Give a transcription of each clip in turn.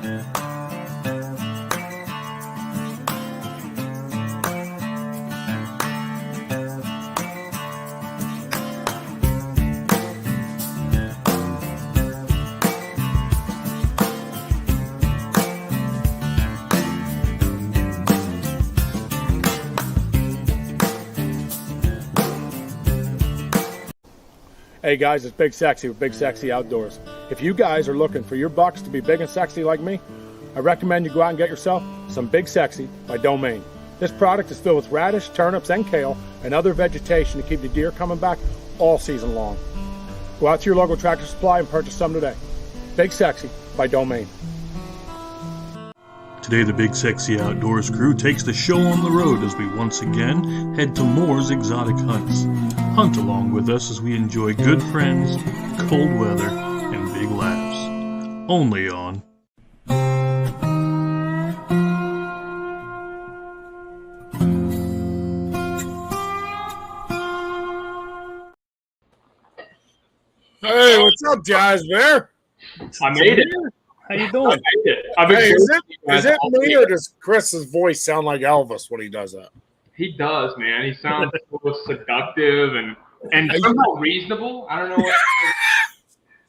Hey guys, it's Big Sexy with Big Sexy Outdoors. If you guys are looking for your bucks to be big and sexy like me, I recommend you go out and get yourself some Big Sexy by Domain. This product is filled with radish, turnips, and kale, and other vegetation to keep the deer coming back all season long. Go out to your local Tractor Supply and purchase some today. Big Sexy by Domain. Today, the Big Sexy Outdoors crew takes the show on the road as we once again head to Moore's Exotic Hunts. Hunt along with us as we enjoy good friends, cold weather, and big laughs. Only on Hey, what's up, Jazz Bear? I made it. How you doing? I made it. Hey, is it me or does Chris's voice sound like Elvis when he does that? He does, man. He sounds so seductive and somehow reasonable. I don't know.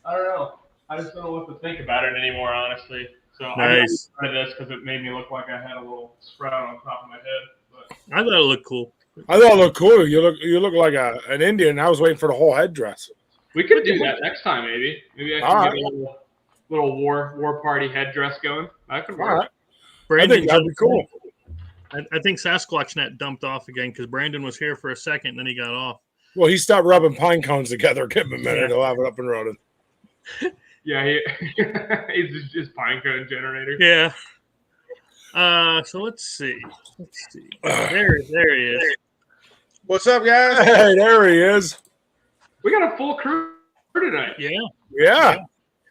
I don't know. I just don't know what to think about it anymore, honestly. So Nice. I tried this because it made me look like I had a little sprout on top of my head. But I thought it looked cool. I thought it looked cool. You look like an Indian. I was waiting for the whole headdress. we could do that next time, maybe. Maybe I can All get a little war party headdress going. That could work. All right. I Brandon, think that'd be cool. I think Sasquatch Net dumped off again because Brandon was here for a second and then he got off. Well, he stopped rubbing pine cones together. Give him a minute. He'll have it up and running. Yeah, he's just pine cone generator. Yeah. So let's see. There he is. What's up, guys? Hey, there he is. We got a full crew tonight. Yeah.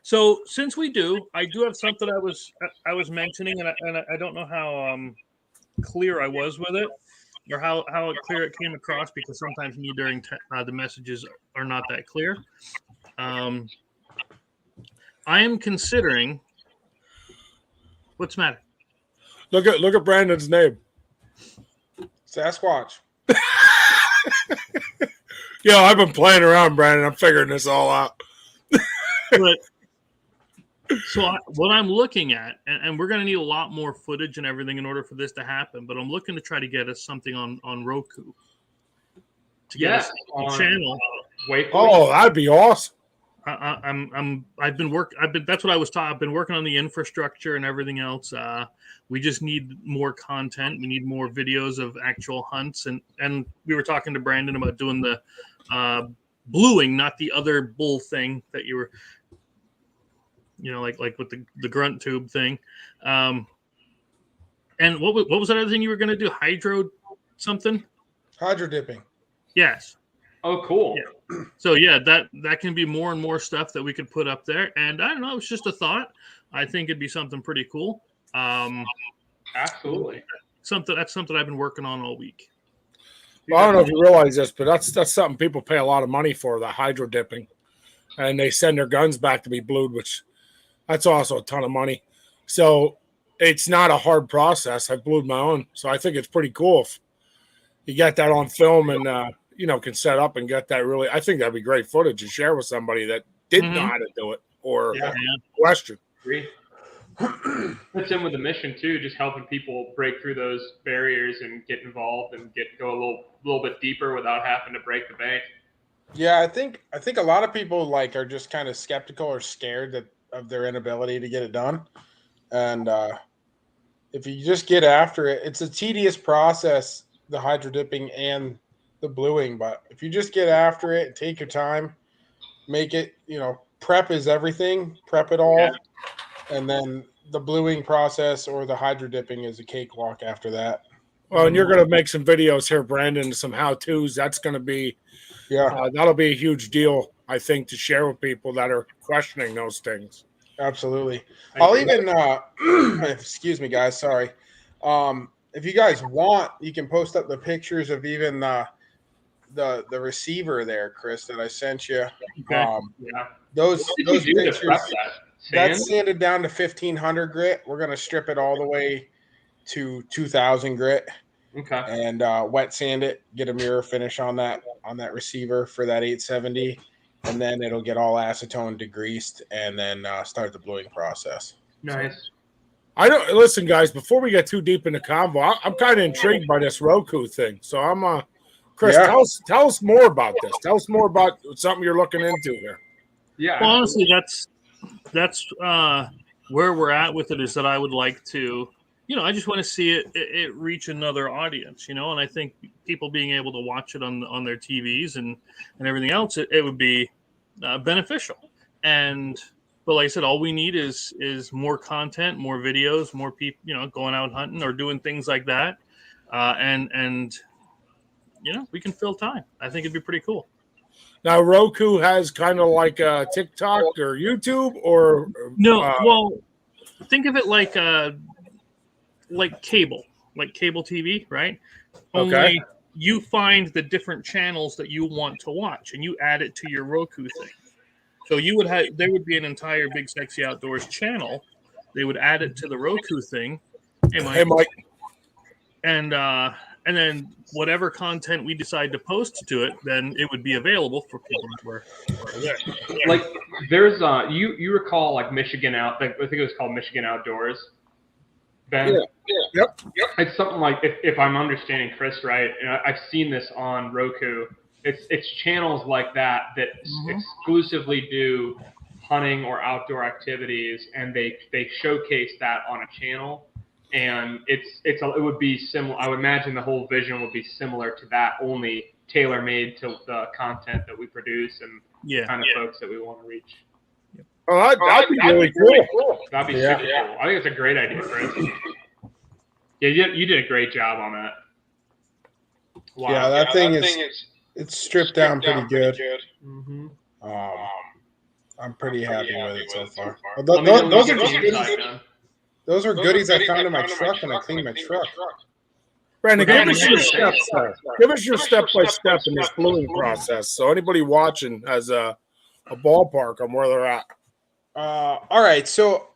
So since we do, I do have something I was mentioning, and I don't know how clear I was with it, or how clear it came across, because sometimes me during the messages are not that clear. I am considering. What's the matter? Look at Brandon's name. Sasquatch. Yo, I've been playing around, Brandon. I'm figuring this all out. But what I'm looking at, and we're going to need a lot more footage and everything in order for this to happen, but I'm looking to try to get us something on Roku to get us a channel. Oh, that'd be awesome. I've been that's what I was taught. I've been working on the infrastructure and everything else. We just need more content. We need more videos of actual hunts, and we were talking to Brandon about doing the bluing, not the other bull thing that you were, like with the grunt tube thing. And what was that other thing you were going to do? Hydro something? Hydro dipping. Yes. Oh, cool. Yeah. So yeah, that can be more and more stuff that we could put up there. And I don't know, it's just a thought. I think it'd be something pretty cool. Absolutely. That's something I've been working on all week. Well, I don't know if you realize this, but that's something people pay a lot of money for, the hydro dipping. And they send their guns back to be blued, which that's also a ton of money. So it's not a hard process. I blued my own. So I think it's pretty cool if you get that on film and can set up and get that really. I think that'd be great footage to share with somebody that didn't know how to do it or question. Agree. Fits in with the mission too, just helping people break through those barriers and get involved and go a little bit deeper without having to break the bank. Yeah, I think a lot of people are just kind of skeptical or scared of their inability to get it done. And if you just get after it, it's a tedious process, the hydro dipping and the bluing, but if you just get after it, take your time, make it, prep is everything, prep it all. And then the bluing process or the hydro dipping is a cakewalk after that. Well, and you're going to make some videos here, Brandon, some how-tos. That's going to be, that'll be a huge deal, I think, to share with people that are questioning those things. Absolutely. I'll even, excuse me, guys, sorry. If you guys want, you can post up the pictures of even the receiver there, Chris, that I sent you. Okay. Those pictures. That's sanded down to 1500 grit. We're gonna strip it all the way to 2000 grit. Okay. And wet sand it, get a mirror finish on that receiver for that 870, and then it'll get all acetone degreased, and then start the bluing process. Nice. I don't listen, guys. Before we get too deep in the convo, I'm kind of intrigued by this Roku thing. So I'm Chris, Yeah. tell us more about this. Tell us more about something you're looking into here. Yeah. Well, honestly, that's where we're at with it. Is that I would like to, I just want to see it reach another audience, and I think people being able to watch it on their TVs and everything else, it would be beneficial. But like I said, all we need is more content, more videos, more people, going out hunting or doing things like that, and we can fill time. I think it'd be pretty cool. Now, Roku has kind of like TikTok or YouTube, or no. Well, think of it like cable TV, right? Okay. Only you find the different channels that you want to watch, and you add it to your Roku thing. So there would be an entire Big Sexy Outdoors channel. They would add it to the Roku thing. Hey, Mike. And then whatever content we decide to post to it, then it would be available for people that were there. Like there's you recall like Michigan I think it was called Michigan Outdoors. Ben? Yeah. Yep. It's something like if I'm understanding Chris right, and I've seen this on Roku. It's channels like that exclusively do hunting or outdoor activities, and they showcase that on a channel. And it would be similar. I would imagine the whole vision would be similar to that, only tailor made to the content that we produce and kind of folks that we want to reach. Oh, that'd be really cool. That'd be super cool. I think it's a great idea, Chris. Yeah, you did a great job on that. Wow. Yeah, that thing is it's stripped down pretty good. Mm-hmm. I'm pretty happy with it so far. Those are goodies I found in my truck when I cleaned my truck. Brandon, give us your steps there. Give us your step-by-step in this bluing process, so anybody watching has a ballpark on where they're at. All right, so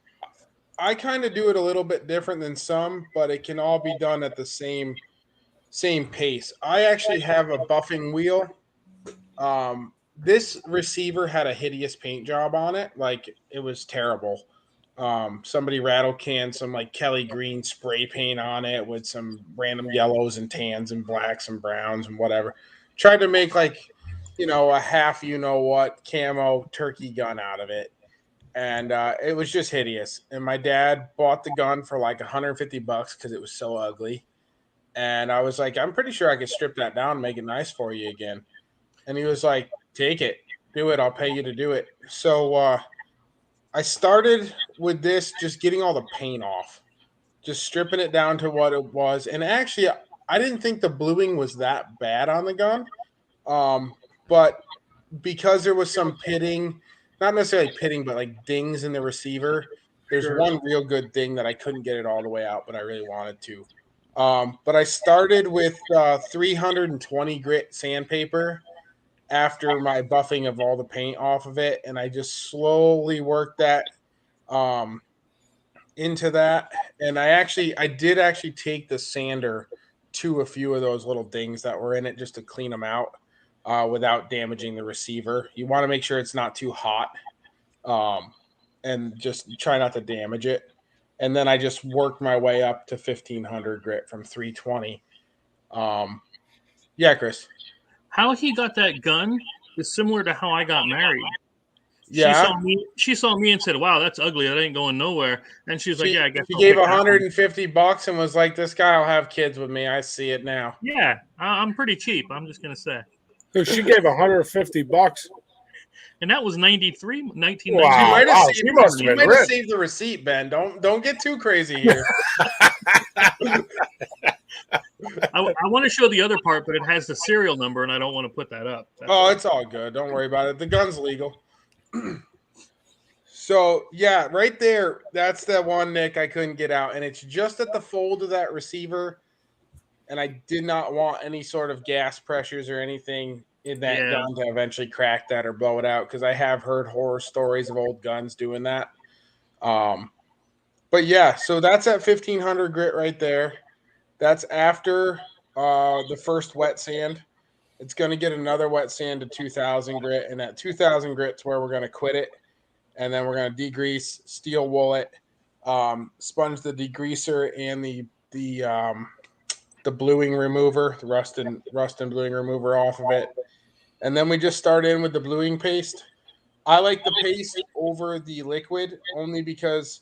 I kind of do it a little bit different than some, but it can all be done at the same pace. I actually have a buffing wheel. This receiver had a hideous paint job on it. Like, it was terrible. Somebody rattle canned some like Kelly green spray paint on it with some random yellows and tans and blacks and browns and whatever. Tried to make like, a half camo turkey gun out of it. And it was just hideous. And my dad bought the gun for like $150 because it was so ugly. And I was like, I'm pretty sure I could strip that down and make it nice for you again. And he was like, take it, do it. I'll pay you to do it. So I started with this, just getting all the paint off, just stripping it down to what it was. And actually, I didn't think the bluing was that bad on the gun. But because there was some pitting, not necessarily pitting, but like dings in the receiver, there's one real good thing that I couldn't get it all the way out, but I really wanted to. But I started with 320 grit sandpaper after my buffing of all the paint off of it, and I just slowly worked that into that. And I did actually take the sander to a few of those little dings that were in it just to clean them out without damaging the receiver. You want to make sure it's not too hot and just try not to damage it. And then I just worked my way up to 1500 grit from 320. Yeah, Chris. How he got that gun is similar to how I got married. Yeah. She saw me and said, "Wow, that's ugly. That ain't going nowhere." And she was like, "Yeah, I guess." She gave $150 and was like, "This guy will have kids with me. I see it now." Yeah, I'm pretty cheap. I'm just gonna say. So she gave $150. And that was 1993. Wow. You might have saved the receipt, Ben. Don't get too crazy here. I want to show the other part, but it has the serial number, and I don't want to put that up. It's all good. Don't worry about it. The gun's legal. So, yeah, right there, that's the one nick I couldn't get out, and it's just at the fold of that receiver, and I did not want any sort of gas pressures or anything in that gun to eventually crack that or blow it out, because I have heard horror stories of old guns doing that. But yeah, so that's at 1500 grit right there. That's after the first wet sand. It's going to get another wet sand to 2000 grit, and at 2000 grit's where we're going to quit it, and then we're going to degrease, steel wool it, sponge the degreaser and the bluing remover, the rust and bluing remover off of it, and then we just start in with the bluing paste. I like the paste over the liquid only because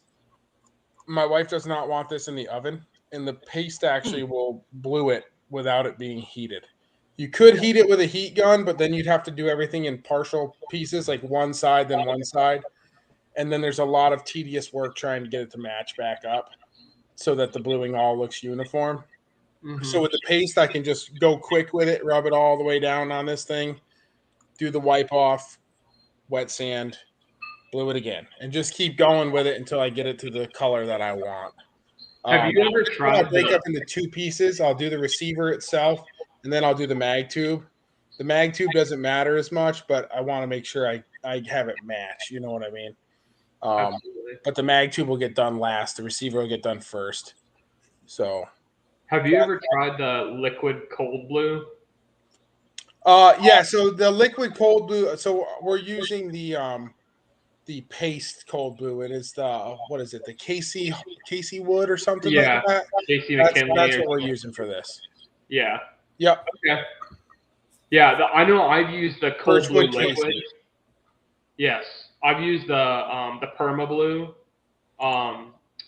my wife does not want this in the oven, and the paste actually will blue it without it being heated. You could heat it with a heat gun, but then you'd have to do everything in partial pieces, like one side, then one side. And then there's a lot of tedious work trying to get it to match back up so that the bluing all looks uniform. Mhm. So with the paste, I can just go quick with it, rub it all the way down on this thing, do the wipe off, wet sand, blue it again, and just keep going with it until I get it to the color that I want. Have you ever I'll tried break the, up into two pieces. I'll do the receiver itself, and then I'll do the mag tube. The mag tube doesn't matter as much, but I want to make sure I have it match. You know what I mean? absolutely. But the mag tube will get done last. The receiver will get done first. So, Have you ever tried the liquid cold blue? yeah. So the liquid cold blue. So we're using the paste cold blue. It is the what is it? The Casey wood or something Yeah, like that. JC That's McKinley. what or- we're using for this. Yeah. Yep. Okay. Yeah, I know I've used the cold blue Birchwood liquid. Casey. Yes, I've used the Perma Blue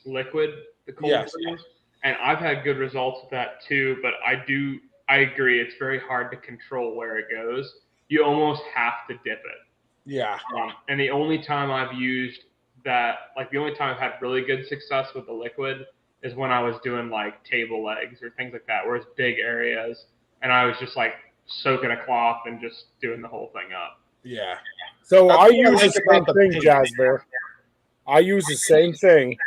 liquid, the cold Yes. blue, and I've had good results with that too. But I agree, it's very hard to control where it goes. You almost have to dip it. Yeah. And the only time I've used that, like the only time I've had really good success with the liquid is when I was doing like table legs or things like that, where it's big areas, and I was just like soaking a cloth and just doing the whole thing up. Yeah. So That's I what I use like the about same the thing, paint. Jasper. I use the same thing,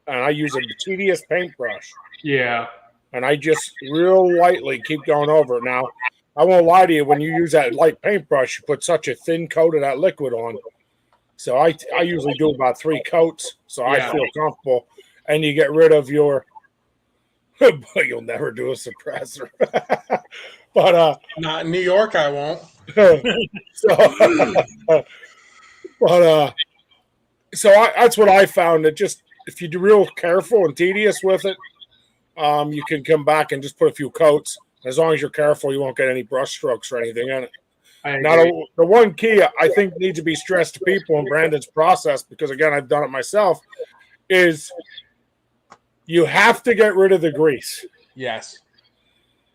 and I use a tedious paintbrush, Yeah. and I just real lightly keep going over it. Now, I won't lie to you. When you use that light paintbrush, you put such a thin coat of that liquid on. So I usually do about 3 coats, so I Yeah. feel comfortable. And you get rid of your. But you'll never do a suppressor. But Not in New York, I won't. That's what I found. That just if you do real careful and tedious with it, you can come back and just put a few coats. As long as you're careful, you won't get any brush strokes or anything in it. I Now, agree. the one key I think needs to be stressed to people in Brandon's process, because again, I've done it myself, is you have to get rid of the grease. Yes.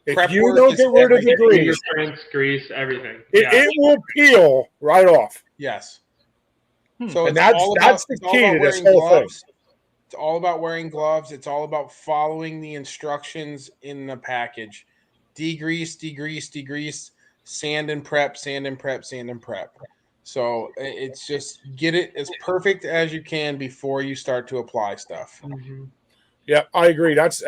If Prep you work don't is get rid of the everything. grease, Fingerprints, grease, everything. it, Yeah. it will peel right off. Yes. Hmm. So And it's all that's about, the it's all key about to this wearing whole thing. gloves. It's all about wearing gloves. It's all about following the instructions in the package. Degrease, degrease, degrease, sand and prep, sand and prep, sand and prep. So it's just get it as perfect as you can before you start to apply stuff. Mhm. Yeah, I agree. That's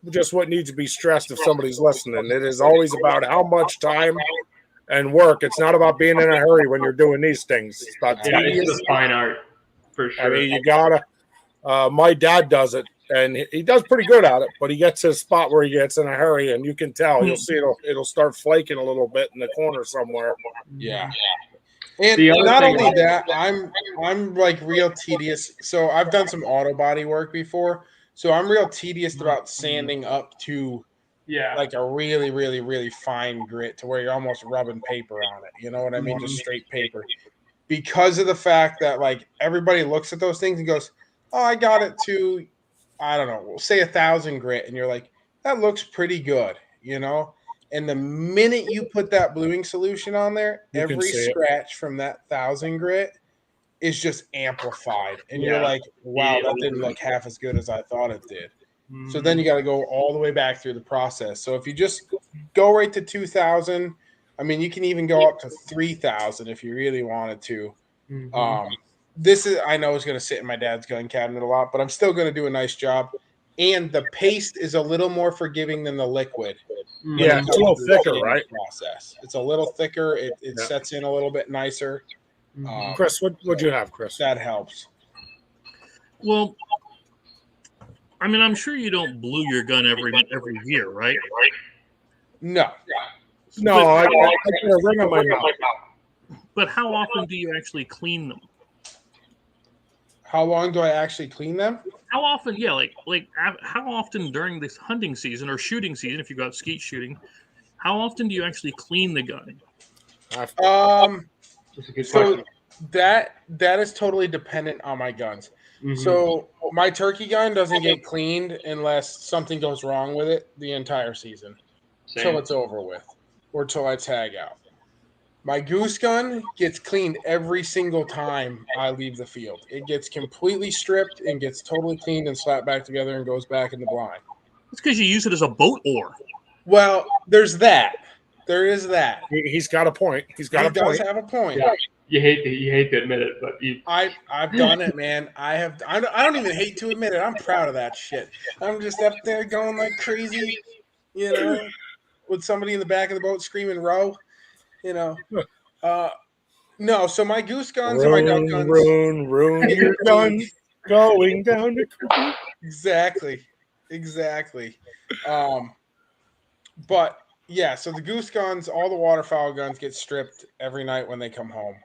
just what needs to be stressed if somebody's listening. It is always about how much time and work. It's not about being in a hurry when you're doing these things. It's about Yeah, tedious. it's a fine art for sure. I mean, you gotta. My dad does it, and he does pretty good at it. But he gets to a spot where he gets in a hurry, and you can tell. You'll see it'll start flaking a little bit in the corner somewhere. Yeah. And The other not thing- only that, I'm like real tedious. So I've done some auto body work before. So I'm real tedious about sanding up to Yeah. like a really, really, really fine grit to where you're almost rubbing paper on it. You know what I mean? Just Mhm. straight paper. Because of the fact that like everybody looks at those things and goes, "Oh, I got it to, I don't know, we'll say 1,000 grit," and you're like, "That looks pretty good," you know. And the minute you put that bluing solution on there, You can every see it. scratch from that 1,000 grit is just amplified, and you're Yeah. like, "Wow, that didn't look half as good as I thought it did." So Mhm. then you got to go all the way back through the process. So if you just go right to 2,000, I mean, you can even go up to 3,000 if you really wanted to. Mhm. This is, I know, is going to sit in my dad's gun cabinet a lot, but I'm still going to do a nice job. And the paste is a little more forgiving than the liquid. when Yeah, it it's a comes little to the thicker, sanding right? Process. It's a little thicker. It Yeah. sets in a little bit nicer. Mhm. Chris, what'd you have, Chris? That helps. Well, I mean, I'm sure you don't blue your gun every year, right? No. No, I got a ring on my mouth. But how often do you actually clean them? How long do I actually clean them? How often? Yeah, how often during this hunting season or shooting season, if you go out skeet shooting, how often do you actually clean the gun? That's a good question. That is totally dependent on my guns. Mhm. So my turkey gun doesn't get cleaned unless something goes wrong with it the entire season, Same. till it's over with, or till I tag out. My goose gun gets cleaned every single time I leave the field. It gets completely stripped and gets totally cleaned and slapped back together and goes back in the blind. It's because you use it as a boat oar. Well, there's that. There is that. He's got a point. He does have a point. Yeah. You hate to admit it, but I've done it, man. I don't even hate to admit it. I'm proud of that shit. I'm just up there going like crazy, with somebody in the back of the boat screaming "row," No, so my goose guns and my duck guns. Ruin your guns going down the creek. Exactly. But yeah, so the goose guns, all the waterfowl guns get stripped every night when they come home.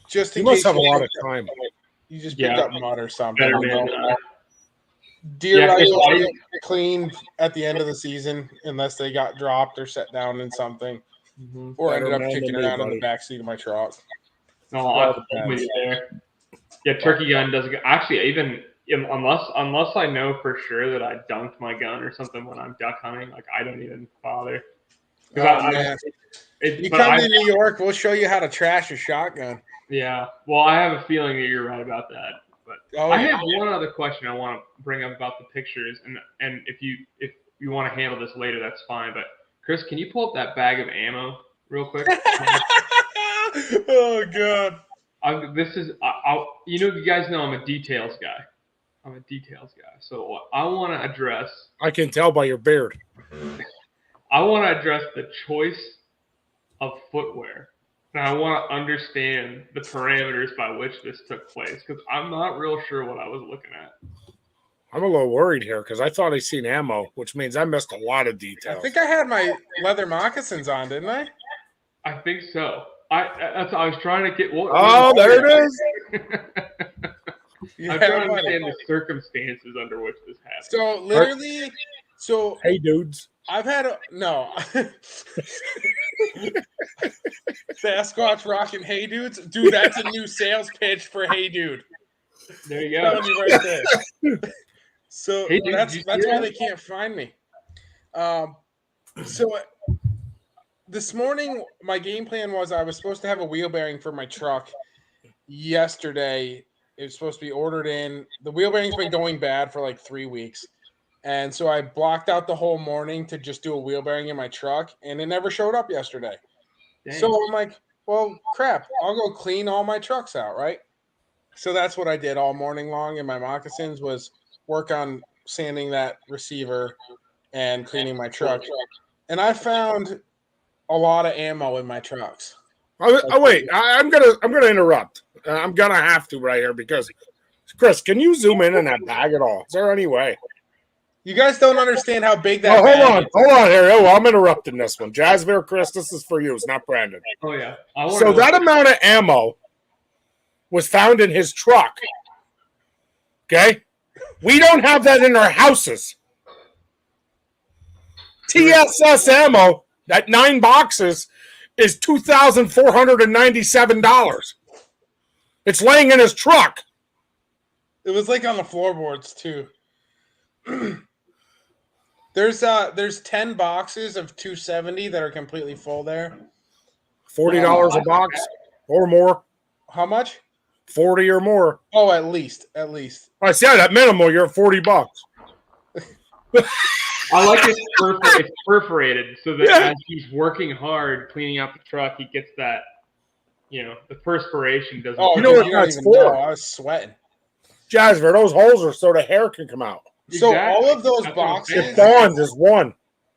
Just in You must case have a lot of time. you just picked up mud or something. better man. Deer Yeah, rifles 'cause get cleaned at the end of the season unless they got dropped or set down in something, or Better ended up man kicking than me, around in the buddy. back seat of my truck. No, Well, I'm with you there. Yeah, turkey gun doesn't actually even unless I know for sure that I dunked my gun or something when I'm duck hunting, like I don't even bother. Oh, man. You But come I- to New York, we'll show you how to trash a shotgun. Yeah, well, I have a feeling that you're right about that. But Oh, I yeah. have one other question I want to bring up about the pictures, and if you want to handle this later, that's fine. But Chris, can you pull up that bag of ammo real quick? Oh god. You guys know I'm a details guy. So I want to address. I can tell by your beard. I want to address the choice of footwear. And I want to understand the parameters by which this took place because I'm not real sure what I was looking at. I'm a little worried here because I thought I seen ammo, which means I missed a lot of I details. think I had my leather moccasins on, didn't I? I think so. I was trying to get. There it is. Yeah, I'm trying to buddy. understand the circumstances under which this happened. So literally, Hey, dudes. I've had no Sasquatch rocking Hey Dudes. Dude, that's a new sales pitch for Hey Dude. There you Telling go. you right there. So Hey, Dude, that's did you why see that? they can't find me. So this morning, my game plan was I was supposed to have a wheel bearing for my truck yesterday. It was supposed to be ordered in. The wheel bearing's been going bad for like 3 weeks. And so I blocked out the whole morning to just do a wheel bearing in my truck, and it never showed up yesterday. Dang. So I'm like, well, crap. I'll go clean all my trucks out, right? So that's what I did all morning long in my moccasins was work on sanding that receiver and cleaning my truck. And I found a lot of ammo in my trucks. Wait. I'm gonna interrupt. I'm gonna have to right here because Chris, can you zoom in on that bag at all? Is there any way? You guys don't understand how big that Oh, bag is. hold on here. Oh, I'm interrupting this one. Jasmine, Chris, this is for you. It's not Brandon. Oh yeah. So that amount of ammo was found in his truck. Okay? We don't have that in our houses. TSS ammo, that 9 boxes, is $2,497. It's laying in his truck. It was like on the floorboards too. There's 10 boxes of 270 that are completely full there. $40 a box or more. How much? 40 or more. Oh, at least. I said at minimum, you're at $40. I like it's perforated so that as he's working hard cleaning out the truck, he gets that, the perspiration doesn't. Oh, You know dude, what you don't that's even for? know. I was sweating. Jasper, those holes are so the hair can come out. So Exactly. all of those That's what I'm boxes, saying. It bonds is one.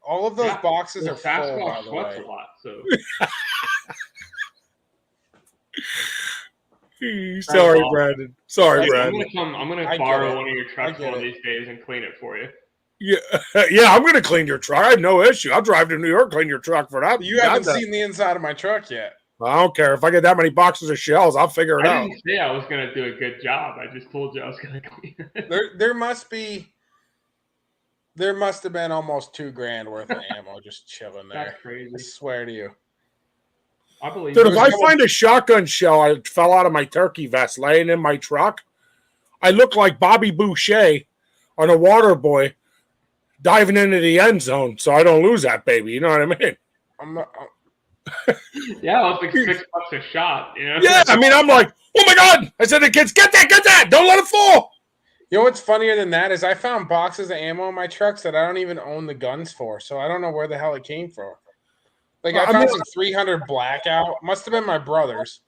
all of those Yeah. boxes Well, are full, by Sasquatch the sweats way. a lot, so Sorry, Brandon. Sorry, Dude, Brandon. I'm gonna I get borrow it. one of your trucks get one of it. these days and clean it for you. Yeah, yeah. I'm gonna clean your truck. I have no issue. I'll drive to New York, clean your truck for that. You haven't seen the inside of my truck yet. I don't care if I get that many boxes of shells. I'll figure it I out. didn't say I was gonna do a good job. I just told you I was gonna clean it. There must have been almost $2,000 worth of ammo just chilling there. That's crazy. I swear to you. I believe. Dude, you. if I find a shotgun shell, I fell out of my turkey vest laying in my truck, I look like Bobby Boucher on a water boy diving into the end zone so I don't lose that baby. You know what I mean? I'm not. Yeah, it was like $6 a shot. You know? Yeah, I mean, I'm like, oh my God. I said to the kids, get that. Don't let it fall. You know what's funnier than that is I found boxes of ammo in my trucks that I don't even own the guns for, so I don't know where the hell it came from. Like I found some 300 Blackout. Must have been my brother's.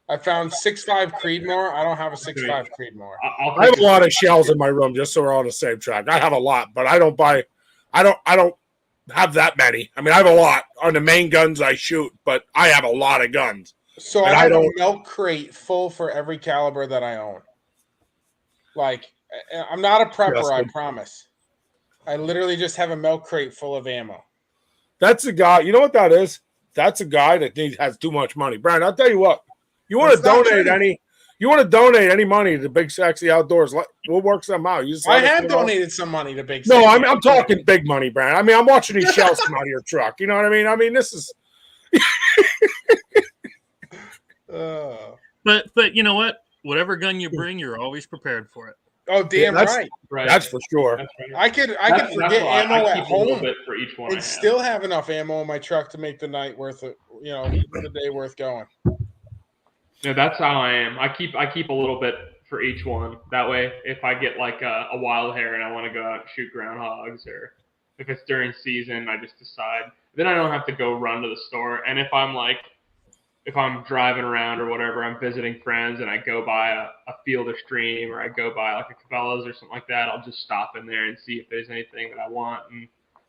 I found 6.5 Creedmoor. I don't have a 6.5 Creedmoor. I have a lot of shells in my room just so we're on the same track. I have a lot, but I don't have that many. I mean, I have a lot on the main guns I shoot, but I have a lot of guns. So I have a milk crate full for every caliber that I own. Like, I'm not a prepper, I promise. I literally just have a milk crate full of ammo. That's a guy. You know what that is? That's a guy that has too much money. Brian, I'll tell you what. You want to donate any money to Big Sexy Outdoors? We'll work some out. I have donated some money to Big No, Sexy. I'm talking big money, Brian. I mean, I'm watching these shells come out of your truck. You know what I mean? I mean, this is. But you know what? Whatever gun you bring, you're always prepared for it. Oh, damn right. Right. That's for sure. That's right. I could forget ammo at home for each one and still have enough ammo in my truck to make the night worth it. You know, the day worth going. Yeah, that's how I am. I keep a little bit for each one. That way, if I get like a wild hair and I want to go out and shoot groundhogs, or if it's during season, I just decide. Then I don't have to go run to the store. And if I'm driving around or whatever, I'm visiting friends and I go by a Field or Stream, or I go by like a Cabela's or something like that, I'll just stop in there and see if there's anything that I want. And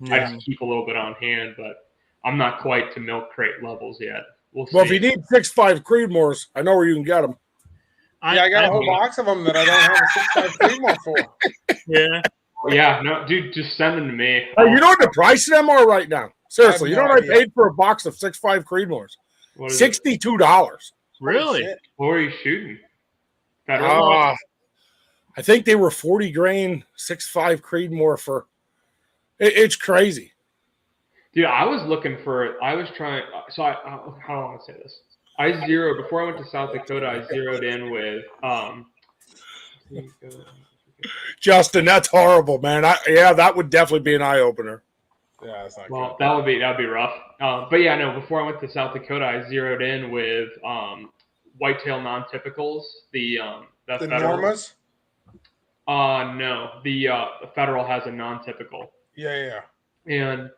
I just keep a little bit on hand, but I'm not quite to milk crate levels yet. Well, if you need 6.5 Creedmoors, I know where you can get them. I got a whole box of them that I don't have a 6.5 Creedmoor for. Yeah. Yeah, no, dude, just send them to me. Hey, you know what the price of them are right now? Seriously, you know what idea. I paid for a box of 6.5 Creedmoors? $62. Really? What were you shooting? Federal? I think they were 40 grain 6.5 Creedmoor for. It's crazy. Dude, I was trying. So how do I want to say this? Before I went to South Dakota, I zeroed in with Justin, that's horrible, man. That would definitely be an eye opener. Yeah, that's not well, good. that'd be rough. But yeah, no. Before I went to South Dakota, I zeroed in with whitetail non-typicals. The Federal. Normas? No, the Federal has a non-typical. Yeah. And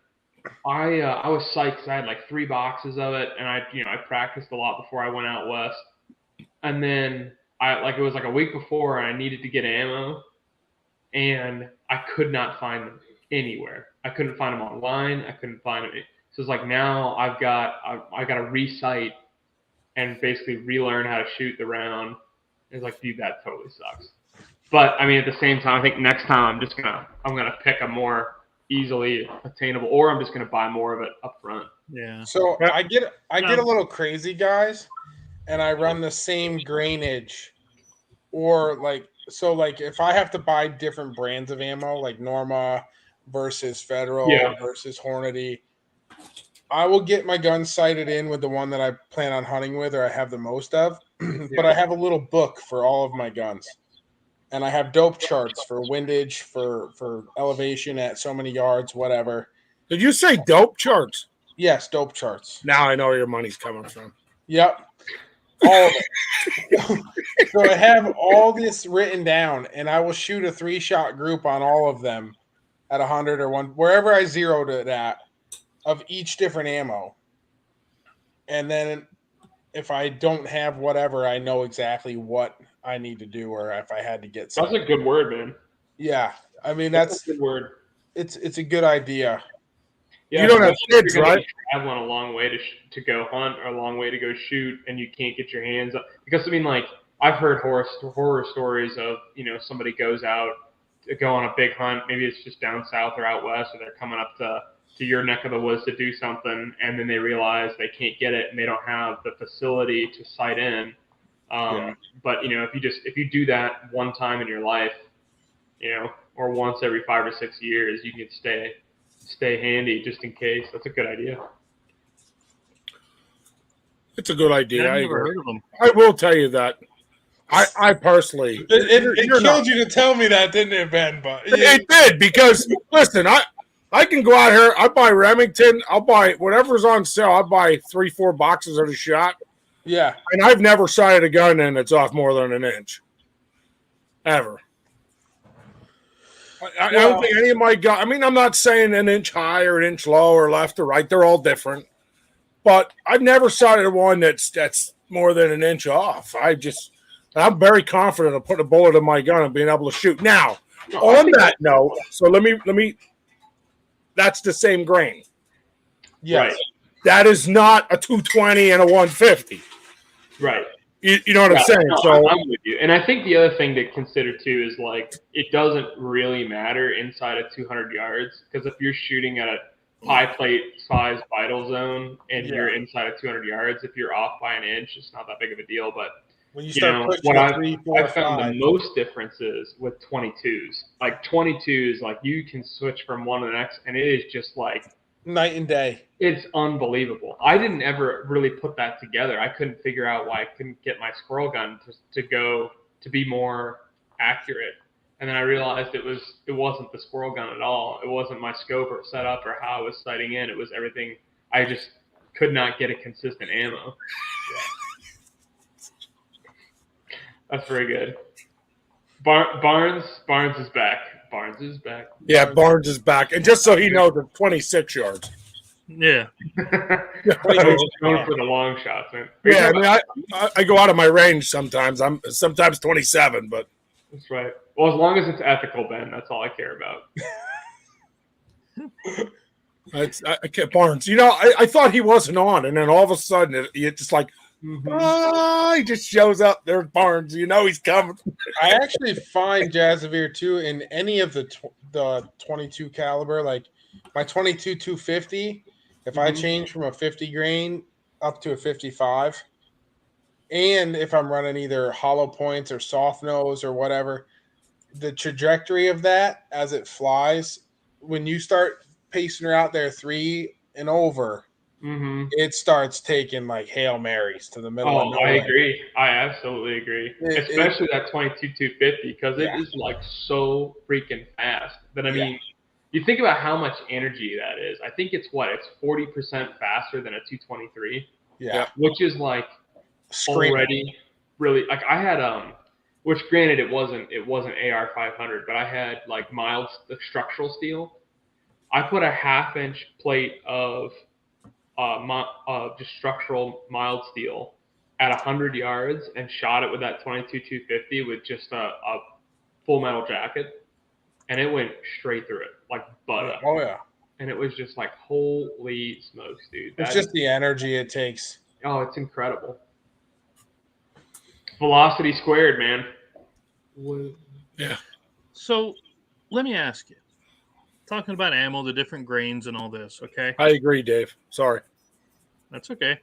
I was psyched because I had like 3 boxes of it, and I practiced a lot before I went out west. And then it was like a week before, and I needed to get ammo, and I could not find them anywhere. I couldn't find them online. I couldn't find them. So it's like now I got to recite and basically relearn how to shoot the round. It's like, dude, that totally sucks. But I mean, at the same time, I think next time I'm gonna pick a more easily attainable, or I'm just going to buy more of it up front. Yeah. So I get a little crazy, guys, and I run the same grainage, or like if I have to buy different brands of ammo, like Norma versus Federal versus Hornady, I will get my gun sighted in with the one that I plan on hunting with, or I have the most of. But I have a little book for all of my guns. And I have dope charts for windage, for elevation at so many yards, whatever. Did you say dope charts? Yes, dope charts. Now I know where your money's coming from. Yep. All of it. So I have all this written down, and I will shoot a 3-shot group on all of them at 100 or 1, wherever I zeroed it at, of each different ammo. And then if I don't have whatever, I know exactly what I need to do, or if I had to get something. That's a good word, man. Yeah, I mean that's a good word. It's a good idea. Yeah, you don't have kids, right? Traveling a long way to go hunt or a long way to go shoot, and you can't get your hands up because I mean, like I've heard horror stories of, somebody goes out to go on a big hunt. Maybe it's just down south or out west, or they're coming up to your neck of the woods to do something, and then they realize they can't get it and they don't have the facility to sight in. But if you do that one time in your life, or once every 5 or 6 years, you can stay handy just in case. That's a good idea. It's a good idea. I've I never agree. heard of them. I will tell you that. I personally, It killed you to tell me that, didn't it, Ben? But it did, because listen, I can go out here. I buy Remington. I'll buy whatever's on sale. I'll buy 3-4 boxes of the shot. yeah, And I've never sighted a gun and it's off more than an inch. Ever. I don't think any of my guns. I mean, I'm not saying an inch high or an inch low or left or right. They're all different. But I've never sighted one that's more than an inch off. I'm very confident of putting a bullet in my gun and being able to shoot. Now, on that note, so let me. That's the same grain. yes. Right. That is not a 220 and a 150. Right. You know what I'm saying? No, So I'm with you. And I think the other thing to consider too is it doesn't really matter inside of 200 yards, because if you're shooting at a high plate size vital zone and you're inside of 200 yards, if you're off by an inch, it's not that big of a deal. But When you start pushing what to 3, 4, I've found 5, the most differences with 22s. 22s, you can switch from one to the next, and it is just night and day. it's unbelievable. I didn't ever really put that together. I couldn't figure out why I couldn't get my squirrel gun to be more accurate. And then I realized it wasn't the squirrel gun at all. It wasn't my scope or setup or how I was sighting in. It was everything. I just could not get a consistent ammo. That's very good. Barnes is back. Barnes is back. yeah, Barnes is back, and just so he knows, the 26 yards. Yeah. Going for the long shots, man. Yeah, I mean, I go out of my range sometimes. I'm sometimes 27, but That's right. Well, as long as it's ethical, Ben, that's all I care about. I can't, Barnes. I thought he wasn't on, and then all of a sudden, it's just like, he just shows up. There's Barnes. He's coming. I actually find Jazzavir too in any of the 22 caliber, like my 22 250. If I change from a 50 grain up to a 55, and if I'm running either hollow points or soft nose or whatever, the trajectory of that as it flies, when you start pacing her out there 3 and over, it starts taking like Hail Marys to the middle of nowhere. I agree. I absolutely agree. Especially that 22 250, because it is so freaking fast. But I mean, you think about how much energy that is. I think it's 40% faster than a 223. Yeah. Which is already really I had which granted it wasn't AR 500, but I had mild structural steel. I put a 1/2 inch plate of just structural mild steel at 100 yards and shot it with that 22 250 with just a full metal jacket, and it went straight through it like butter. Oh yeah. And it was just holy smokes, dude. It's just the energy it takes. Oh, it's incredible. Velocity squared, man. Yeah. So let me ask you, talking about ammo, the different grains and all this, okay? I agree, Dave. Sorry. That's okay.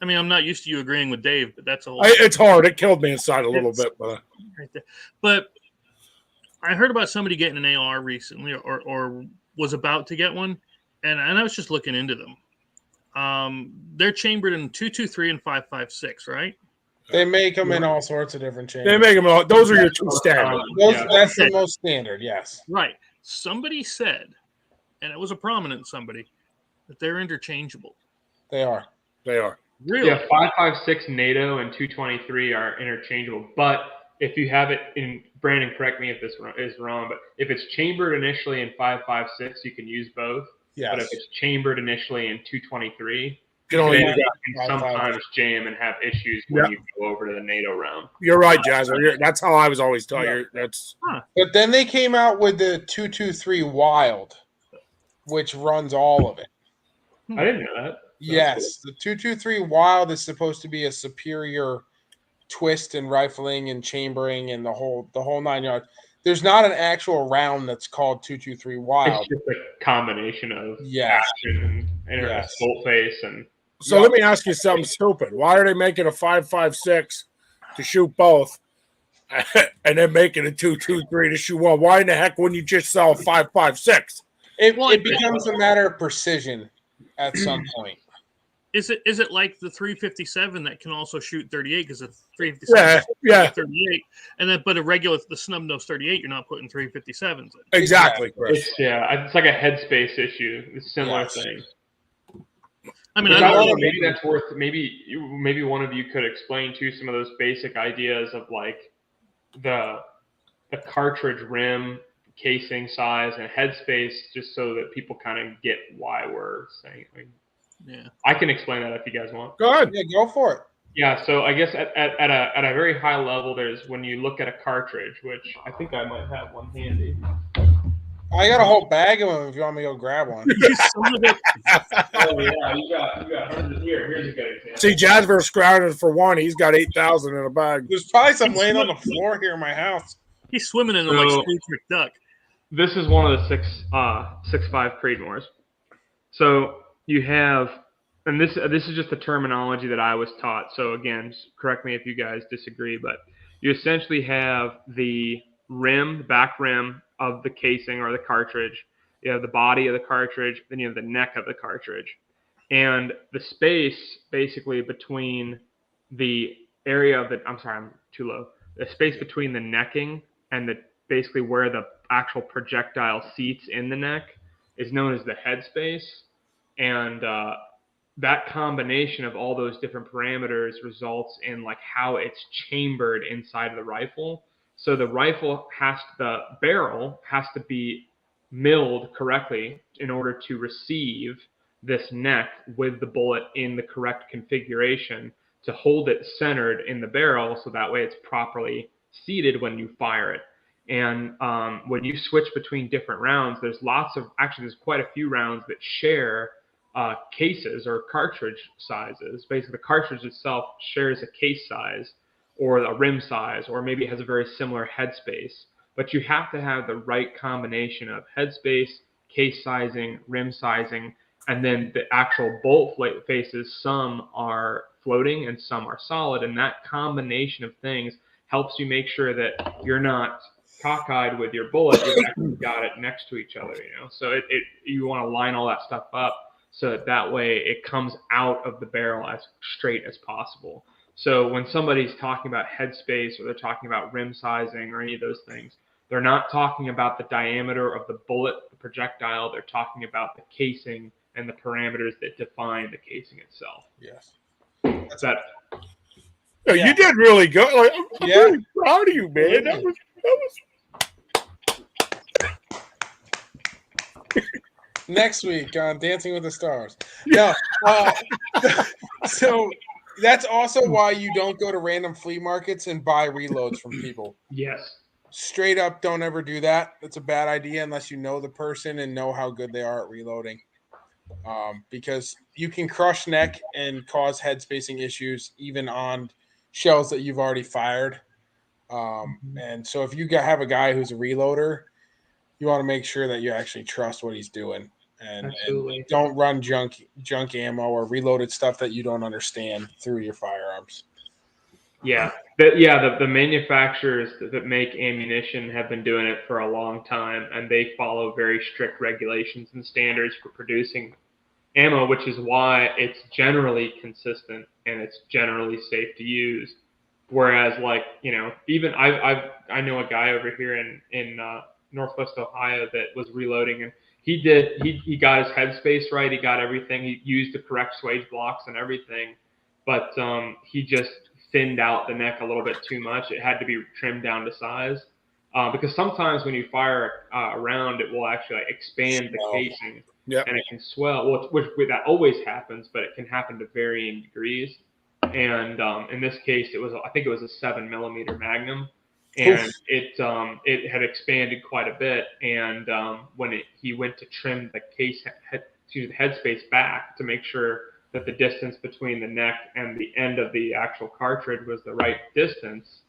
I mean, I'm not used to you agreeing with Dave, but that's a whole It's hard. It killed me inside a little bit, but right there. But I heard about somebody getting an AR recently or was about to get one, and I was just looking into them. They're chambered in 223 and 5.56, right? They make them in all sorts of different chambers. they make them all. Those are your two standard. That's the most standard, yes. Right. Somebody said, and it was a prominent somebody, that they're interchangeable. They are. They are. Really? Yeah, 5.56 NATO and 223 are interchangeable. But if you have it in, Brandon, correct me if this is wrong, but if it's chambered initially in 5.56, you can use both. Yes. But if it's chambered initially in 223, You can only then use you that. can sometimes jam and have issues when you go over to the NATO round. You're right, Jazzer. That's how I was always taught. That's But then they came out with the 223 Wild, which runs all of it. I didn't know that. Yes, the 223 Wild is supposed to be a superior twist and rifling and chambering and the whole 9 yards. There's not an actual round that's called 223 Wild. It's just a combination of Yes. action and Yes. bolt face and. So let me ask you something stupid. Why are they making a 5.56 to shoot both, and then making a 2.23 to shoot one? Why in the heck wouldn't you just sell a 5.56? It becomes a matter of precision at some point. Is it like the 357 that can also shoot 38 because the 357 Yeah. 38, and then but the snub nose 38 you're not putting 357s in. Exactly, Chris. It's like a headspace issue. It's a similar thing. I mean, maybe that's worth. Maybe one of you could explain to some of those basic ideas of like the cartridge rim, casing size, and headspace, just so that people kind of get why we're saying. Yeah, I can explain that if you guys want. Go ahead. Yeah, go for it. Yeah, so I guess at a very high level, there's when you look at a cartridge, which I think I might have one handy. I got a whole bag of them if you want me to go grab one. Oh yeah, you got hundreds here. Here's a good example. See, Jasper's scrounging for one. He's got 8,000 in a bag. There's probably some laying on the floor here in my house. he's swimming in it like Scrooge McDuck. This is one of the 6.5 Creedmoors. So you have, and this is just the terminology that I was taught. So again, correct me if you guys disagree, but you essentially have the rim, the back rim of the casing or the cartridge. You have the body of the cartridge, then you have the neck of the cartridge. And the space basically between the area of the, I'm sorry, I'm too low. The space between the necking and basically where the actual projectile seats in the neck is known as the headspace. And that combination of all those different parameters results in like how it's chambered inside of the rifle. So the barrel has to be milled correctly in order to receive this neck with the bullet in the correct configuration to hold it centered in the barrel, so that way it's properly seated when you fire it. And when you switch between different rounds, there's quite a few rounds that share cases or cartridge sizes. Basically, the cartridge itself shares a case size or a rim size, or maybe it has a very similar headspace. But you have to have the right combination of headspace, case sizing, rim sizing, and then the actual bolt faces. Some are floating and some are solid, and that combination of things helps you make sure that you're not cockeyed with your bullet. You've actually got it next to each other, So you want to line all that stuff up so that way it comes out of the barrel as straight as possible. So when somebody's talking about headspace or they're talking about rim sizing or any of those things, they're not talking about the diameter of the bullet, the projectile. They're talking about the casing and the parameters that define the casing itself. Yes. That's that. You did really good. Like, I'm really proud of you, man. That was Next week on Dancing with the Stars. No, so that's also why you don't go to random flea markets and buy reloads from people. Yes. Straight up, don't ever do that. It's a bad idea unless you know the person and know how good they are at reloading. Because you can crush neck and cause head spacing issues even on shells that you've already fired. And so if you have a guy who's a reloader, you want to make sure that you actually trust what he's doing and don't run junk ammo or reloaded stuff that you don't understand through your firearms. Yeah. The manufacturers that make ammunition have been doing it for a long time, and they follow very strict regulations and standards for producing ammo, which is why it's generally consistent and it's generally safe to use. Whereas, even I know a guy over here in Northwest Ohio that was reloading, and he got his headspace right. He got everything. He used the correct swage blocks and everything, but he just thinned out the neck a little bit too much. It had to be trimmed down to size because sometimes when you fire a round, it will actually expand the casing and it can swell. Well, which that always happens, but it can happen to varying degrees. And in this case, I think it was a 7mm Magnum, and it had expanded quite a bit. And when he went to trim the headspace back to make sure that the distance between the neck and the end of the actual cartridge was the right distance,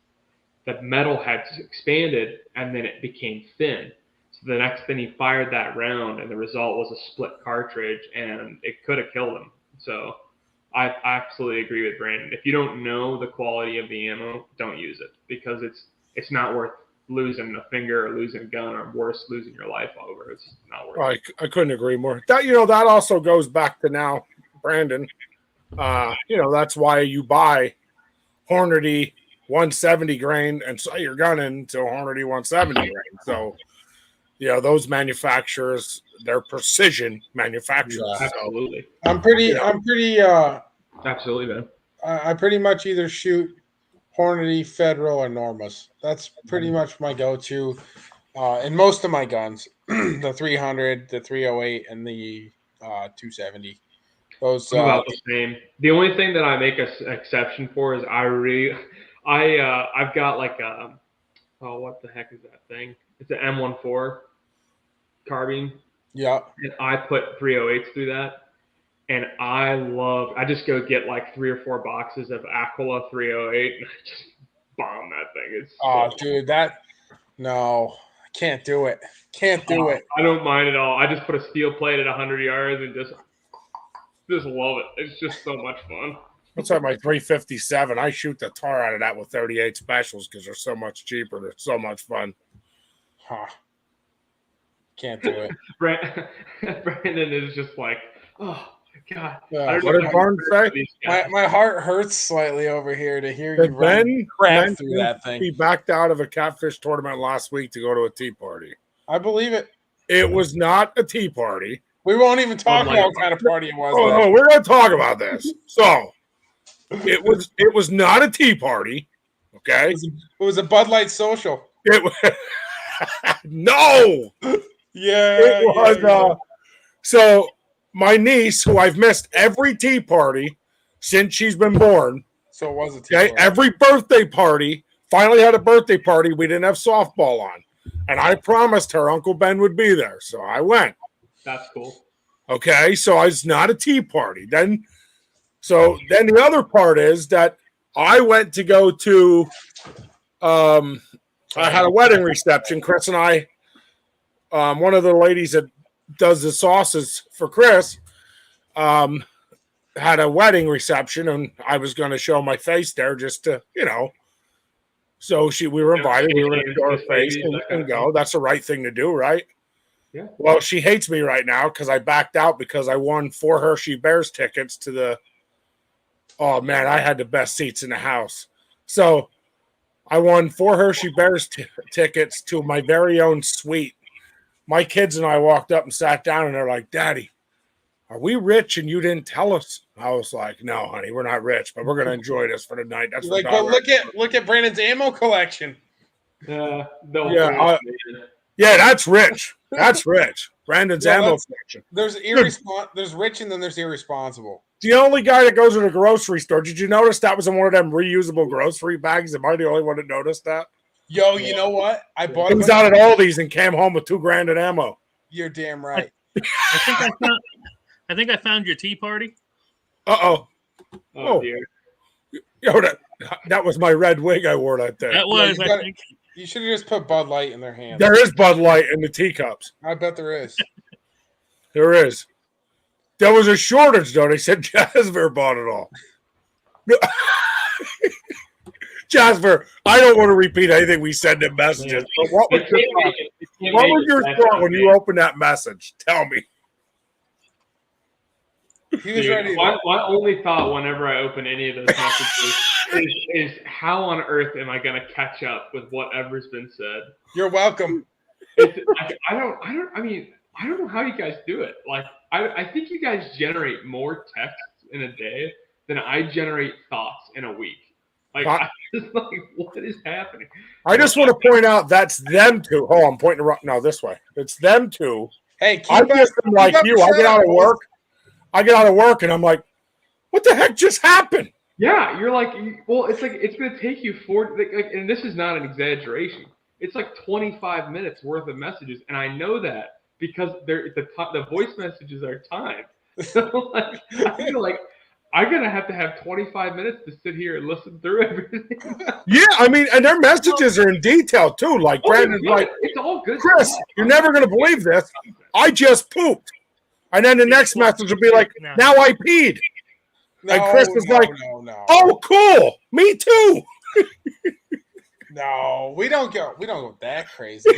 the metal had expanded and then it became thin. So the next thing he fired that round, and the result was a split cartridge, and it could have killed him. So I absolutely agree with Brandon. If you don't know the quality of the ammo, don't use it, because it's not worth losing a finger or losing a gun, or worse, losing your life over. It's not worth it. I couldn't agree more. That that also goes back to now, Brandon. That's why you buy Hornady 170 grain and sell your gun into Hornady 170 grain. So those manufacturers, they're precision manufacturers. Yeah, absolutely. I'm pretty absolutely, man. I pretty much either shoot Hornady, Federal, or Normas. That's pretty much my go-to in most of my guns. The 300, the 308, and the 270. Those I'm about the same. The only thing that I make an exception for is I've got like what the heck is that thing? It's an M14 carbine. Yeah. And I put 308s through that. And I just go get like 3 or 4 boxes of Aquila 308 and I just bomb that thing. It's dude, no, I can't do it. Can't do it. I don't mind at all. I just put a steel plate at 100 yards and just love it. It's just so much fun. That's like my 357. I shoot the tar out of that with 38 specials because they're so much cheaper. They're so much fun. Can't do it. Brandon is just like, oh my God. What did Barnes say? My heart hurts slightly over here to hear you run crap through that thing. He backed out of a catfish tournament last week to go to a tea party. I believe it. It was not a tea party. We won't even talk about what kind of party it was. Oh, we're going to talk about this. So, it was not a tea party, okay? It was a Bud Light social. It was no. Yeah. It was so my niece, who I've missed every tea party since she's been born. So it was a tea party. Every birthday party, finally had a birthday party. We didn't have softball on. And I promised her Uncle Ben would be there. So I went. That's cool. Okay, so it's not a tea party. Then the other part is that I went to go to I had a wedding reception. Chris and I, one of the ladies that does the sauces for Chris, had a wedding reception, and I was going to show my face there just to, So we were invited. We were going to show our face and go. That's the right thing to do, right? Yeah. Well, she hates me right now because I backed out because I won 4 Hershey Bears tickets to the. Oh man, I had the best seats in the house. So I won 4 Hershey Bears tickets to my very own suite. My kids and I walked up and sat down, and they're like, "Daddy, are we rich and you didn't tell us?" I was like, "No, honey, we're not rich, but we're going to enjoy this for the night." That's like, but look at Brandon's ammo collection. Yeah, that's rich. That's rich. Brandon's ammo collection. There's rich and then there's irresponsible. The only guy that goes to the grocery store. Did you notice that was in one of them reusable grocery bags? Am I the only one that noticed that? Yo, you know what? I bought it. Was out at Aldi's and came home with $2,000 in ammo. You're damn right. I think I found your tea party. Oh dear. Yo, that was my red wig I wore that day. That was. I think. You should have just put Bud Light in their hands. There is Bud Light in the teacups. I bet there is. There is. There was a shortage, though. They said Jasper bought it all. Jasper, I don't want to repeat anything we said in messages, but what was your thought when you opened that message? Tell me. He was ready. My only thought whenever I open any of those messages is how on earth am I going to catch up with whatever's been said? You're welcome. I don't know how you guys do it. Like, I think you guys generate more texts in a day than I generate thoughts in a week. Like, what is happening? I just want to point out that's them two. Oh, I'm pointing this way. It's them two. Hey, I just am like you. I get out of work and I'm like, what the heck just happened? Yeah, you're like, well, it's like it's going to take you and this is not an exaggeration. It's like 25 minutes worth of messages, and I know that because the voice messages are timed. So like, I feel like I'm gonna have to have 25 minutes to sit here and listen through everything. Yeah, I mean, and their messages are in detail too. Like Brandon's like, it's all good. Chris, stuff. you're never going to believe this. I just pooped. And then the next message will be like, now I peed. And Chris is like, no. oh, cool. Me too. No, we don't go that crazy.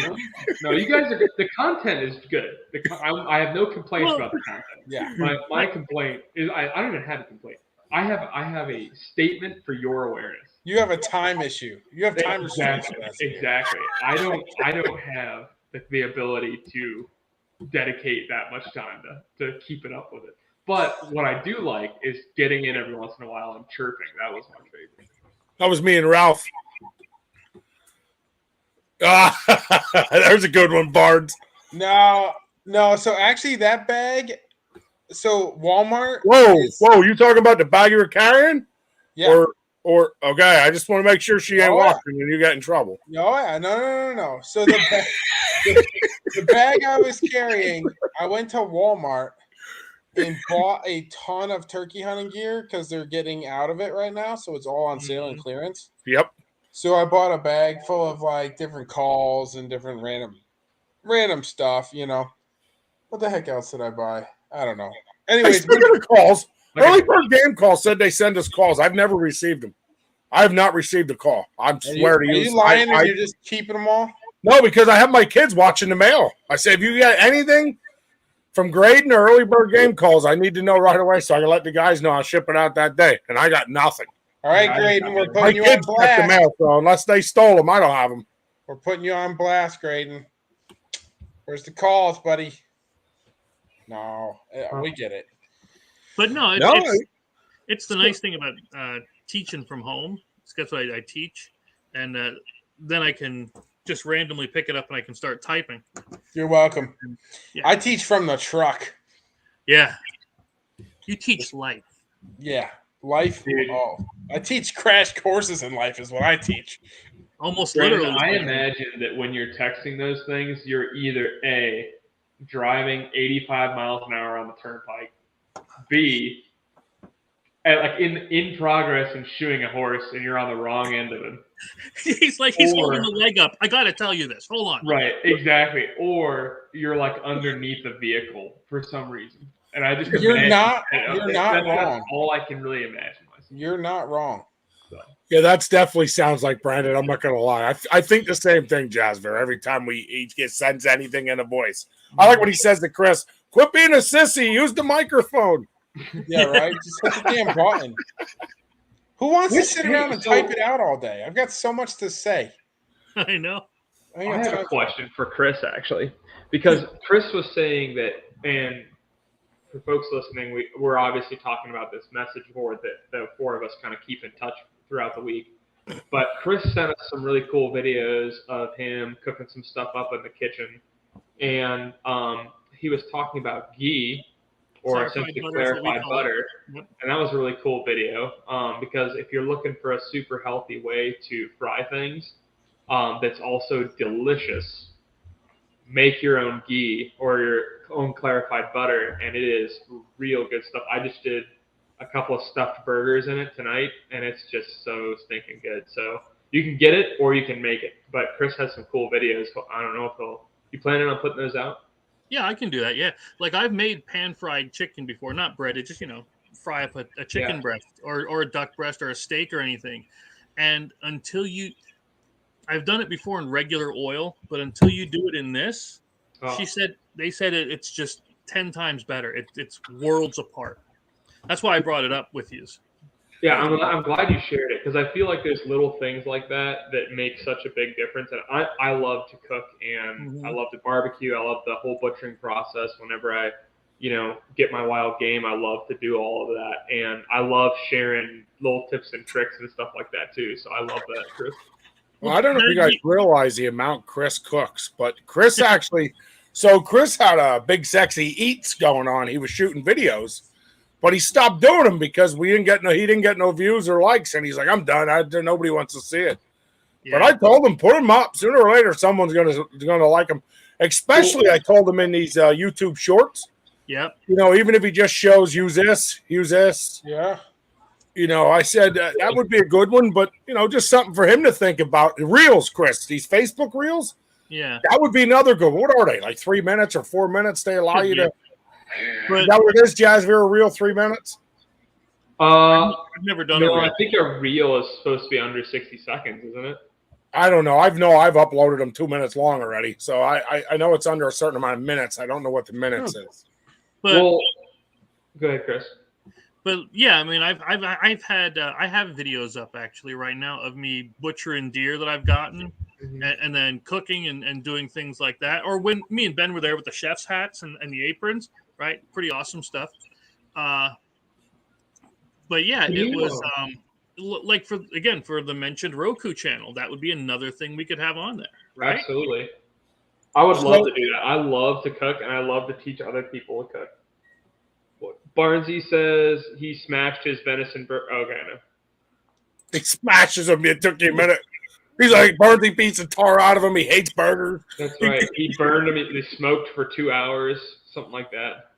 No, you guys are good. The content is good. I have no complaints about the content. Yeah. My complaint is I don't even have a complaint. I have a statement for your awareness. You have a time issue. You have time restraints. Exactly. I don't have the ability to dedicate that much time to keep it up with it. But what I do like is getting in every once in a while and chirping. That was my favorite. That was me and Ralph. There's a good one, Bards. No. So actually, that bag. So Walmart. Whoa! You talking about the bag you were carrying? Yeah. Or okay. I just want to make sure she ain't walking and you get in trouble. No, yeah, no. So the bag I was carrying, I went to Walmart and bought a ton of turkey hunting gear because they're getting out of it right now, so it's all on sale and clearance. Yep. So I bought a bag full of like different calls and different random stuff, you know. What the heck else did I buy? I don't know. Anyways, speaking of calls, Early Bird Game Call said they send us calls. I've never received them. I have not received a call. I swear to you. Are you lying or you're just keeping them all? No, because I have my kids watching the mail. I say, if you got anything from Graydon or Early Bird Game Calls, I need to know right away so I can let the guys know I'll ship it out that day. And I got nothing. All right, Graydon, we're My putting you on kids check the blast. mail, so unless they stole them, I don't have them. We're putting you on blast, Graydon. Where's the calls, buddy? No, we get it. But no, it's the nice thing about teaching from home. That's what I teach, and then I can just randomly pick it up and I can start typing. You're welcome. Yeah. I teach from the truck. Yeah, you teach life. Yeah, life. Oh, I teach crash courses in life is what I teach. Almost Brandon, literally. I imagine that when you're texting those things, you're either A, driving 85 miles an hour on the turnpike, B, like in progress and shoeing a horse and you're on the wrong end of it. he's holding the leg up. I got to tell you this. Hold on. Right, exactly. Or you're like underneath a vehicle for some reason. And I just You're not that's wrong. all I can really imagine myself. You're not wrong. Yeah, that's definitely sounds like Brandon. I'm not going to lie. I think the same thing, Jasper, every time he sends anything in a voice. I like when he says to Chris, quit being a sissy. Use the microphone. Yeah, right? Just hit the damn button. Who wants to sit around and type it out all day? I've got so much to say. I know. I have a question for Chris, actually, because Chris was saying that, and for folks listening, we're obviously talking about this message board that the four of us kind of keep in touch throughout the week. But Chris sent us some really cool videos of him cooking some stuff up in the kitchen, and he was talking about ghee, or essentially clarified butter, and that was a really cool video because if you're looking for a super healthy way to fry things that's also delicious, make your own ghee or your own clarified butter, and it is real good stuff. I just did a couple of stuffed burgers in it tonight, and it's just so stinking good. So you can get it or you can make it. But Chris has some cool videos. I don't know if you planning on putting those out? Yeah, I can do that. Yeah, like I've made pan-fried chicken before, not breaded, just fry up a chicken breast or a duck breast or a steak or anything. And I've done it before in regular oil, but until you do it in this, they said it's just 10 times better. It's worlds apart. That's why I brought it up with you. Yeah, I'm glad you shared it because I feel like there's little things like that make such a big difference. And I love to cook and I love to barbecue. I love the whole butchering process. Whenever I, get my wild game, I love to do all of that. And I love sharing little tips and tricks and stuff like that too. So I love that, Chris. Well, I don't know if you guys realize the amount Chris cooks, but Chris Chris had a Big Sexy Eats going on. He was shooting videos. But he stopped doing them because he didn't get no views or likes, and he's like, I'm done. Nobody wants to see it. Yeah. But I told him, put him up. Sooner or later, someone's gonna like him. Especially, I told him in these YouTube shorts. Yep. You know, even if he just shows use this. Yeah. You know, I said that would be a good one, but you know, just something for him to think about. Reels, Chris, these Facebook reels. Yeah. That would be another good. What are they? Like 3 minutes or 4 minutes? They allow you to. But Is that what it is, Jazzbeer? A reel 3 minutes? I've never done No, it. I think a reel is supposed to be under 60 seconds, isn't it? I don't know. I've uploaded them 2 minutes long already, so I know it's under a certain amount of minutes. I don't know what the minutes is. But Well, go ahead, Chris. But yeah, I mean, I have videos up actually right now of me butchering deer that I've gotten, and then cooking and doing things like that. Or when me and Ben were there with the chef's hats and the aprons, right? Pretty awesome stuff. But yeah, it was like for the mentioned Roku channel, that would be another thing we could have on there, right? Absolutely. I would love to do that. I love to cook, and I love to teach other people to cook. Barnesy says he smashed his venison burger. Okay, no. He smashes them. It took you a minute. He's like, Barney beats the tar out of him. He hates burgers. That's right. He burned them. They smoked for 2 hours, something like that.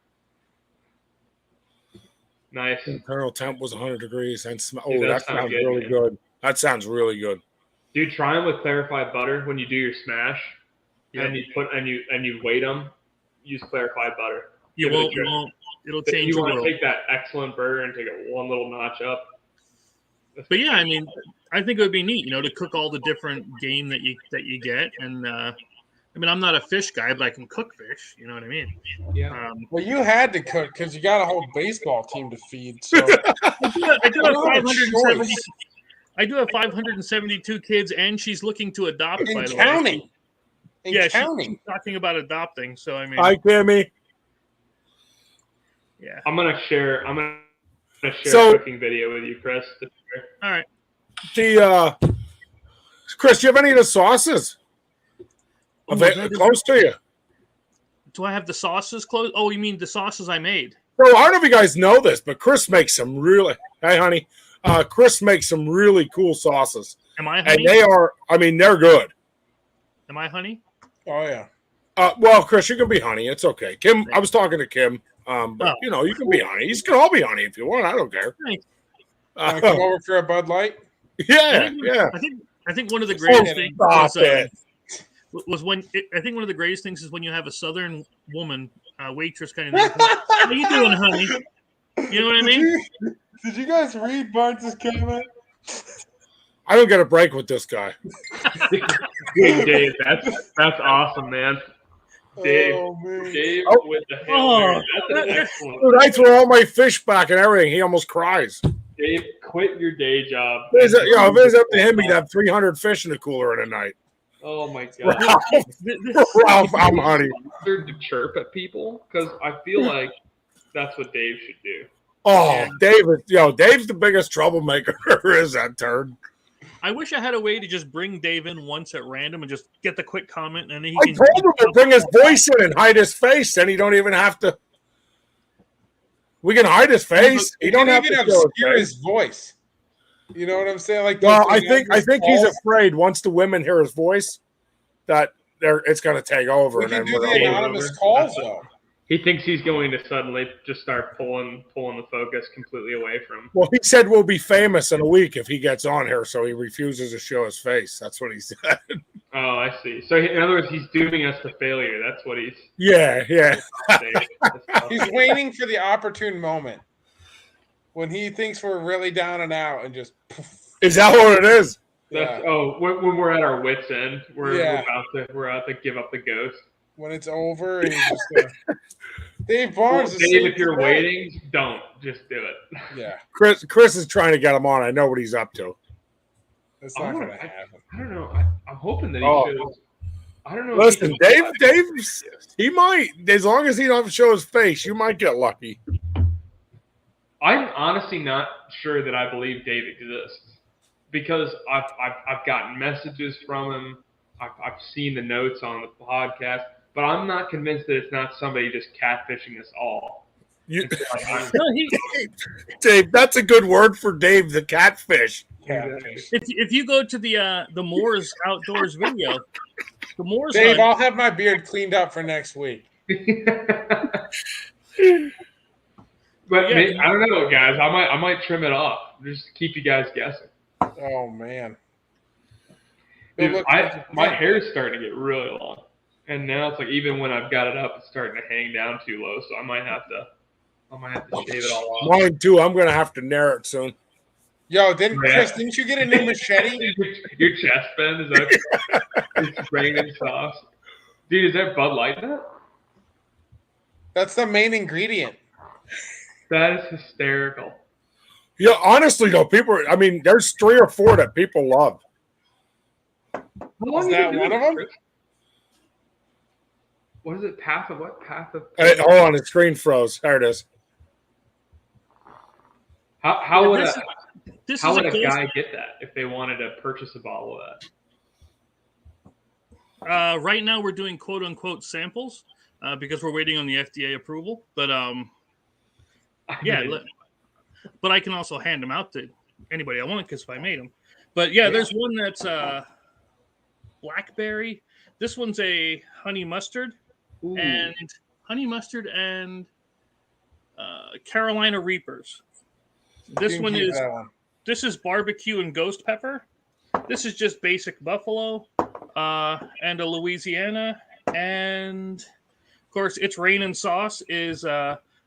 Nice. Internal temp was 100 degrees. And Dude, that sounds good, really man. good. That sounds really good. Dude, try them with clarified butter when you do your smash, and you put and you weight them. Use clarified butter. You Give it a won't. try. It'll change You your want to world. take that excellent burger and take it one little notch up. But yeah, I mean, I think it would be neat, to cook all the different game that you get. And I mean, I'm not a fish guy, but I can cook fish. You know what I mean? Yeah. Well, you had to cook because you got a whole baseball team to feed. So I do have don't have a 570. choice. I do have 572 kids, and she's looking to adopt. in by the counting, way, in yeah, counting. she's talking about adopting. So I mean, Hi, Kimmy. yeah. I'm gonna share a cooking video with you, Chris. All right. Chris, do you have any of the sauces close to you? Do I have the sauces close? Oh, you mean the sauces I made? So I don't know if you guys know this, but Chris makes some really. Hey, honey. Chris makes some really cool sauces, Am I honey? and they are. I mean, they're good. Am I honey? Oh yeah. Well, Chris, you can be honey. It's okay. Kim, I was talking to Kim. But you can be honey. You can all be honey if you want. I don't care. Thanks. Want to come over for a Bud Light? Yeah. I think one of the greatest things Stop it. was when I think one of the greatest things is when you have a Southern woman waitress kind of. How you doing, honey? You know what I mean? Did you guys read Barnes' comment? I don't get a break with this guy. Dave, that's awesome, man. Dave, Oh, man. Dave Oh. with the Hail Mary. That's an excellent. Dude, I throw all my fish back and everything. He almost cries. Dave, quit your day job. If it was up to him, he'd have 300 fish in the cooler in a night. Oh my god. Ralph, I'm honey. Started to chirp at people because I feel like that's what Dave should do. Oh, Dave's the biggest troublemaker there is, that turd. I wish I had a way to just bring Dave in once at random and just get the quick comment, and then he I can told him to bring his voice in and hide his face, then he don't even have to. We can hide his face. He don't have to show obscure his his face. voice. You know what I'm saying? Like, Well, those I think he's calls. afraid once the women hear his voice that it's going to take over. We And can then do we're the all anonymous over. calls though. He thinks he's going to suddenly just start pulling the focus completely away from. Well, he said we'll be famous in a week if he gets on here, so he refuses to show his face. That's what he said. Oh, I see. So in other words, he's dooming us to failure. That's what he's Yeah. saying. He's waiting for the opportune moment when he thinks we're really down and out, and just poof. Is that what it is? That's, Yeah. when we're at our wits' end, we're Yeah. we're about to give up the ghost. When it's over, and he's just Dave Barnes. is Dave, saying if you're today. waiting, don't just do it. Yeah, Chris is trying to get him on. I know what he's up to. that's not Oh, going to happen. I don't know. I'm hoping that he Oh. shows. I don't know. if Listen, he Dave, he might, as long as he don't show his face, you might get lucky. I'm honestly not sure that I believe Dave exists because I've gotten messages from him. I've seen the notes on the podcast, but I'm not convinced that it's not somebody just catfishing us all. You, No, he, Dave, that's a good word for Dave, the catfish. Catfish. if you go to the Moors Outdoors video, the Moors Dave, hunt, I'll have my beard cleaned up for next week. But Yeah. I don't know, guys. I might trim it off just to keep you guys guessing. Oh man. Dude, my hair is starting to get really long, and now it's like even when I've got it up, it's starting to hang down too low. So I might have to shave it all off. Mine too. I'm gonna have to narrow it soon. Yo, Chris, didn't you get a new machete? Your chest bend is that it's spraying in sauce, dude. Is that Bud Light? That's the main ingredient. That is hysterical. Yeah, honestly though, there's 3 or 4 that people love. How long Is that one of them? Chris? What is it? Path of what? Path of. Hey, hold on, the screen froze. There it is. How would This how is would a a ghost. guy get that if they wanted to purchase a bottle of that? Right now, we're doing quote unquote samples because we're waiting on the FDA approval. But yeah, but I can also hand them out to anybody I want because if I made them. But yeah, there's one that's blackberry. This one's a honey mustard Ooh. and Carolina Reapers. This one is this is barbecue and ghost pepper. This is just basic buffalo and a Louisiana, and of course its rain and sauce is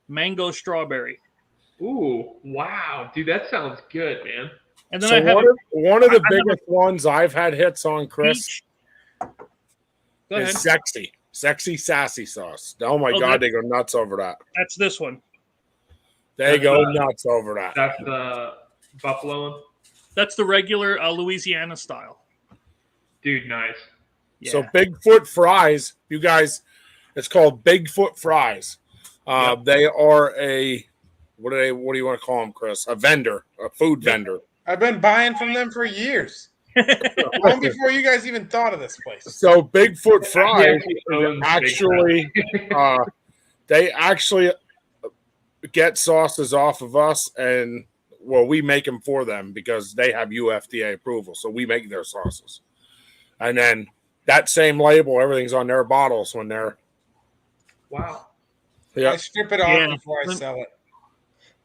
mango strawberry. Ooh, wow, dude, that sounds good, man. And then So I have one of the biggest ones I've had hits on, Chris, Go ahead. is sexy sassy sauce. Oh my Oh, god, they go nuts over that. That's this one. They go nuts over that. That's the buffalo one, That's the regular Louisiana style. dude. Nice. Yeah. So Bigfoot fries, you guys, it's called Bigfoot fries. They are a what do you want to call them, Chris? A vendor, a food vendor. I've been buying from them for years. Long before you guys even thought of this place. So Bigfoot fries owns actually they actually get sauces off of us, and well, we make them for them because they have UFDA approval. So we make their sauces, and then that same label, everything's on their bottles when they're. Wow. Yeah. I strip it off Yeah. before I sell it.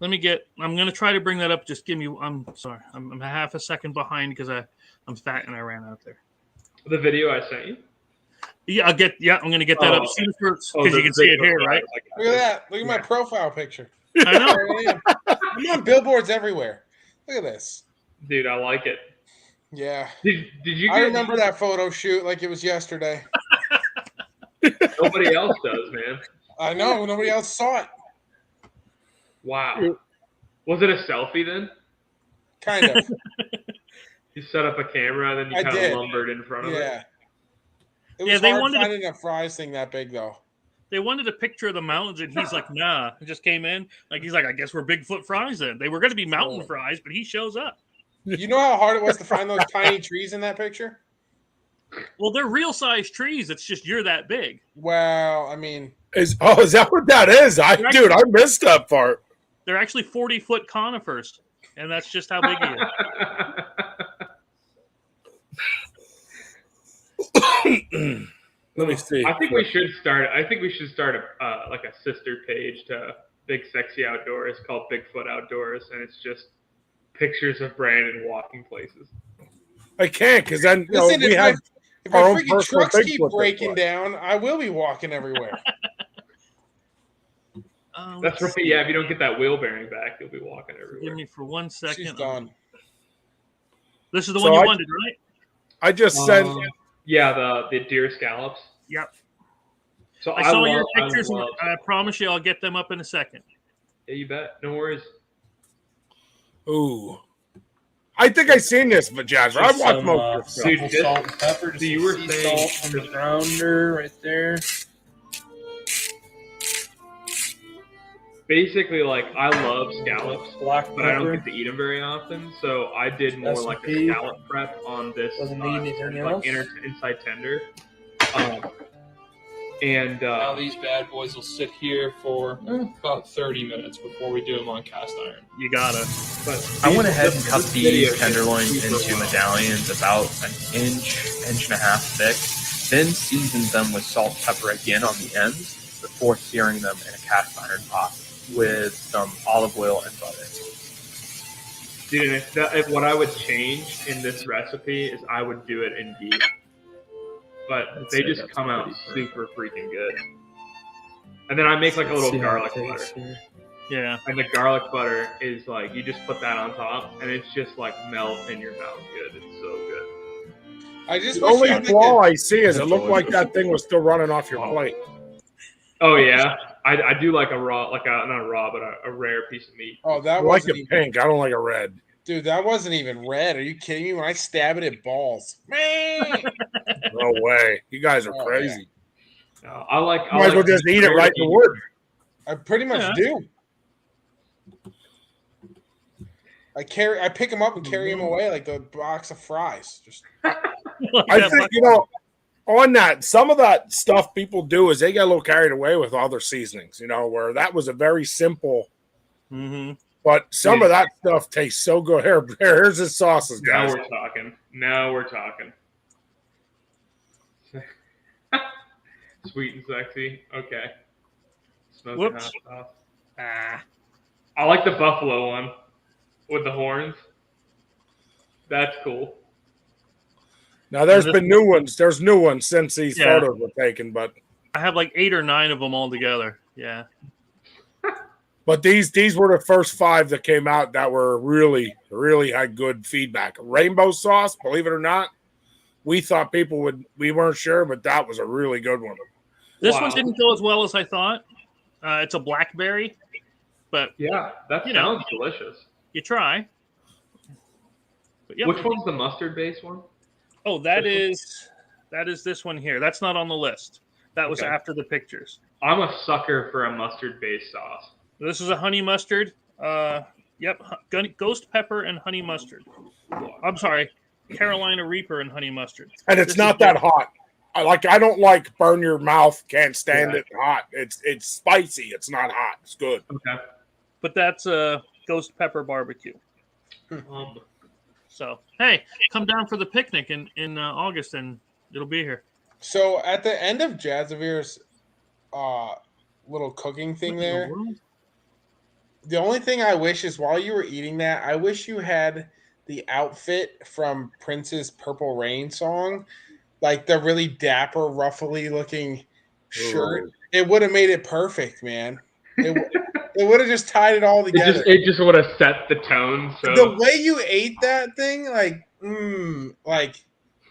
I'm going to try to bring that up. Just give me. I'm sorry. I'm half a second behind because I'm fat and I ran out there. The video I sent you. Yeah, I'm going to get that up soon because you can see it here, right? Look at that. Look at my profile picture. I know. There I am. I'm on billboards everywhere. Look at this. Dude, I like it. Yeah. Did you? I remember that photo shoot like it was yesterday. Nobody else does, man. I know. Nobody else saw it. Wow. Was it a selfie then? Kind of. You set up a camera and then you I kind did. of lumbered in front of Yeah. it. It Yeah, was they hard wanted to- finding a fries thing that big, though. They wanted a picture of the mountains, and he's like, "Nah." He just came in, he's like, "I guess we're Bigfoot fries then." They were going to be mountain fries, but he shows up. You know how hard it was to find those tiny trees in that picture? Well, they're real size trees. It's just you're that big. Well, I mean, Is that what that is? I missed that part. They're actually 40-foot conifers, and that's just how big he is. Let me see. I think we should start like a sister page to Big Sexy Outdoors called Bigfoot Outdoors, and it's just pictures of Brandon walking places. I can't because then listen, we if have my our own freaking personal trucks keep Bigfoot breaking that down, I will be walking everywhere. That's right. Yeah, if you don't get that wheel bearing back, you'll be walking everywhere. Give me for 1 second. She's done. This is the So one you I- wanted, right? I just sent. Yeah, the deer scallops. Yep. So I saw your love- pictures, love- and I promise you I'll get them up in a second. Yeah, you bet. No worries. Ooh, I think I seen this, but Jazz, I Just watched some, most of this stuff. Dude, simple just- salt and pepper. Just so you some were sea saying- salt from the grounder right there. Basically, like I love scallops, Black but I don't pepper. get to eat them very often. So I did more like a S&P. scallop prep on this Doesn't need anything else. inside tender. And Now these bad boys will sit here for about 30 minutes before we do them on cast iron. You gotta. but I went ahead and cut this video these tenderloins super into well. medallions about an inch and a half thick, then seasoned them with salt and pepper again on the ends. before searing them in a cast iron pot with some olive oil and butter. Dude, if what I would change in this recipe is I would do it in beef. But I'd they say just that's come out pretty super freaking good. And then I make like a little See how garlic it butter. tastes here. Yeah. And the garlic butter is like, you just put that on top, and it's just like melt in your mouth good. It's so good. I just The wish only you had, like, flaw a- I see is it looked like that thing was still running off your plate. Oh, yeah? I do like a raw, like a, not a raw, but a rare piece of meat. Oh, I that like wasn't it even, pink. I don't like it red. dude. That wasn't even red. Are you kidding me? When I stab it, it balls. Man, No way. You guys are Oh, crazy. I like. You might as well just eat it right in the wood. I pretty much Yeah. do. I pick them up and carry them away like a box of fries. Just I think, on that, some of that stuff people do is they get a little carried away with all their seasonings, where that was a very simple, Mm-hmm. but some of that stuff tastes so good. Here's his sauces, Now guys. we're talking. Now we're talking. Sweet and sexy. Okay. Smoking Whoops. hot sauce. I like the buffalo one with the horns. That's cool. Now, there's And been new ones. There's new ones since these Yeah. photos were taken, but I have like 8 or 9 of them all together. Yeah. these were the first 5 that came out that were really, really had good feedback. Rainbow sauce, believe it or not, we thought we weren't sure, but that was a really good one. This Wow. one didn't go as well as I thought. It's a blackberry, but Yeah, that You know. sounds delicious. you try. But yeah. Which one's the mustard based one? Oh, that is this one here. That's not on the list. That was Okay. after the pictures. I'm a sucker for a mustard based sauce. This is a honey mustard. Yep, ghost pepper and honey mustard. I'm sorry, Carolina Reaper and honey mustard. And it's This not is that good. hot. I don't like burn your mouth, can't stand Yeah. it hot. It's spicy. It's not hot. It's good. Okay. But that's a ghost pepper barbecue. So hey, come down for the picnic in August, and it'll be here. so at the end of Jazavir's little cooking thing there. The only thing I wish is while you were eating that, I wish you had the outfit from Prince's Purple Rain song, like the really dapper, ruffly looking shirt. Ooh. It would have made it perfect, man. It would have just tied it all together. It just would have set the tone. So The way you ate that thing, like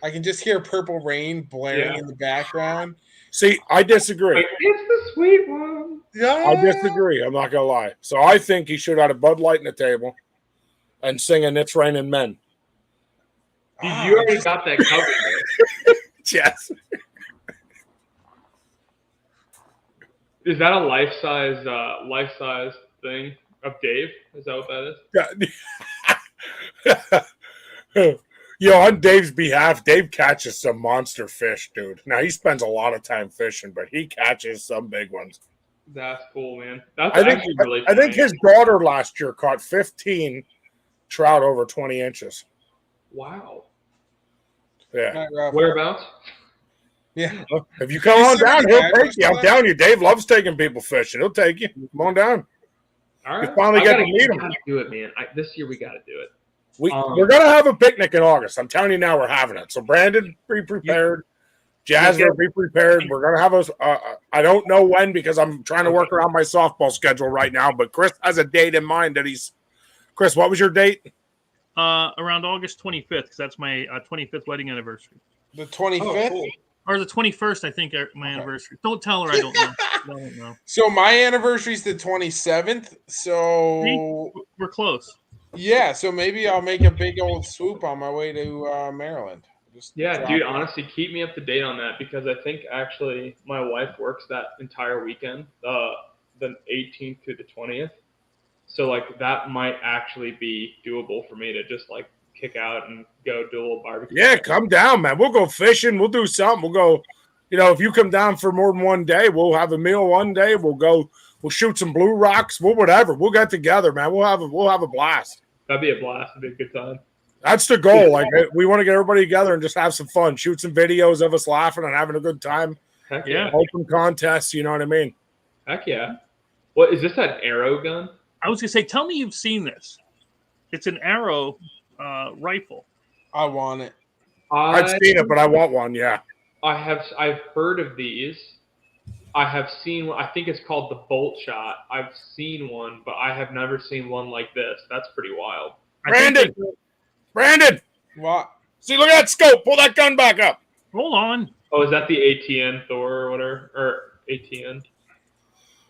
I can just hear Purple Rain blaring Yeah. in the background. See, I disagree. like, it's the sweet one. Yeah, I disagree. I'm not gonna lie. So I think he should have had a Bud Light in the table and singing "It's Raining Men." Dude, you already got that covered. Yes. Is that a life size thing of Dave? Is that what that is? On Dave's behalf, Dave catches some monster fish, dude. Now he spends a lot of time fishing, but he catches some big ones. That's cool, man. That's I think actually really I think funny. his daughter last year caught 15 trout over 20 inches. Wow. Yeah. Not rough. Whereabouts? Yeah. If you come You on see down, the he'll guy take you. I'm was telling you, Dave loves taking people fishing. He'll take you. Come on down. All You right. finally I get gotta- to meet him. we gotta do it, man. This year we got to do it. We're gonna have a picnic in August. I'm telling you now, we're having it. So Brandon, be prepared. Jasmine, be prepared. We're gonna have I don't know when because I'm trying to work around my softball schedule right now. But Chris has a date in mind that he's. Chris, what was your date? Around August 25th, because that's my 25th wedding anniversary. The 25th. cool. Or the 21st, I think, my anniversary. Don't tell her I don't know. I don't know. So my anniversary is the 27th. So We're close. yeah, so maybe I'll make a big old swoop on my way to Maryland. Just Yeah, drop dude, in. honestly, keep me up to date on that because I think actually my wife works that entire weekend, the 18th through the 20th. So, like, that might actually be doable for me to just, like, kick out and go do a little barbecue. Yeah, come down, man. We'll go fishing. We'll do something. We'll go. If you come down for more than one day, we'll have a meal one day. We'll go. We'll shoot some blue rocks. We'll whatever. We'll get together, man. We'll have a blast. That'd be a blast. It'd be a good time. That's the goal. Like we want to get everybody together and just have some fun. Shoot some videos of us laughing and having a good time. Heck Yeah. Open contests. You know what I mean? Heck yeah. What is this? An arrow gun? I was gonna say, tell me you've seen this. It's an arrow rifle. I want it. I've seen it, but I want one. Yeah. I've heard of these. I have seen. I think it's called the Bolt Shot. I've seen one, but I have never seen one like this. That's pretty wild. Brandon! Brandon! What? See, look at that scope. Pull that gun back up. Hold on. Oh, is that the ATN Thor or whatever? Or ATN?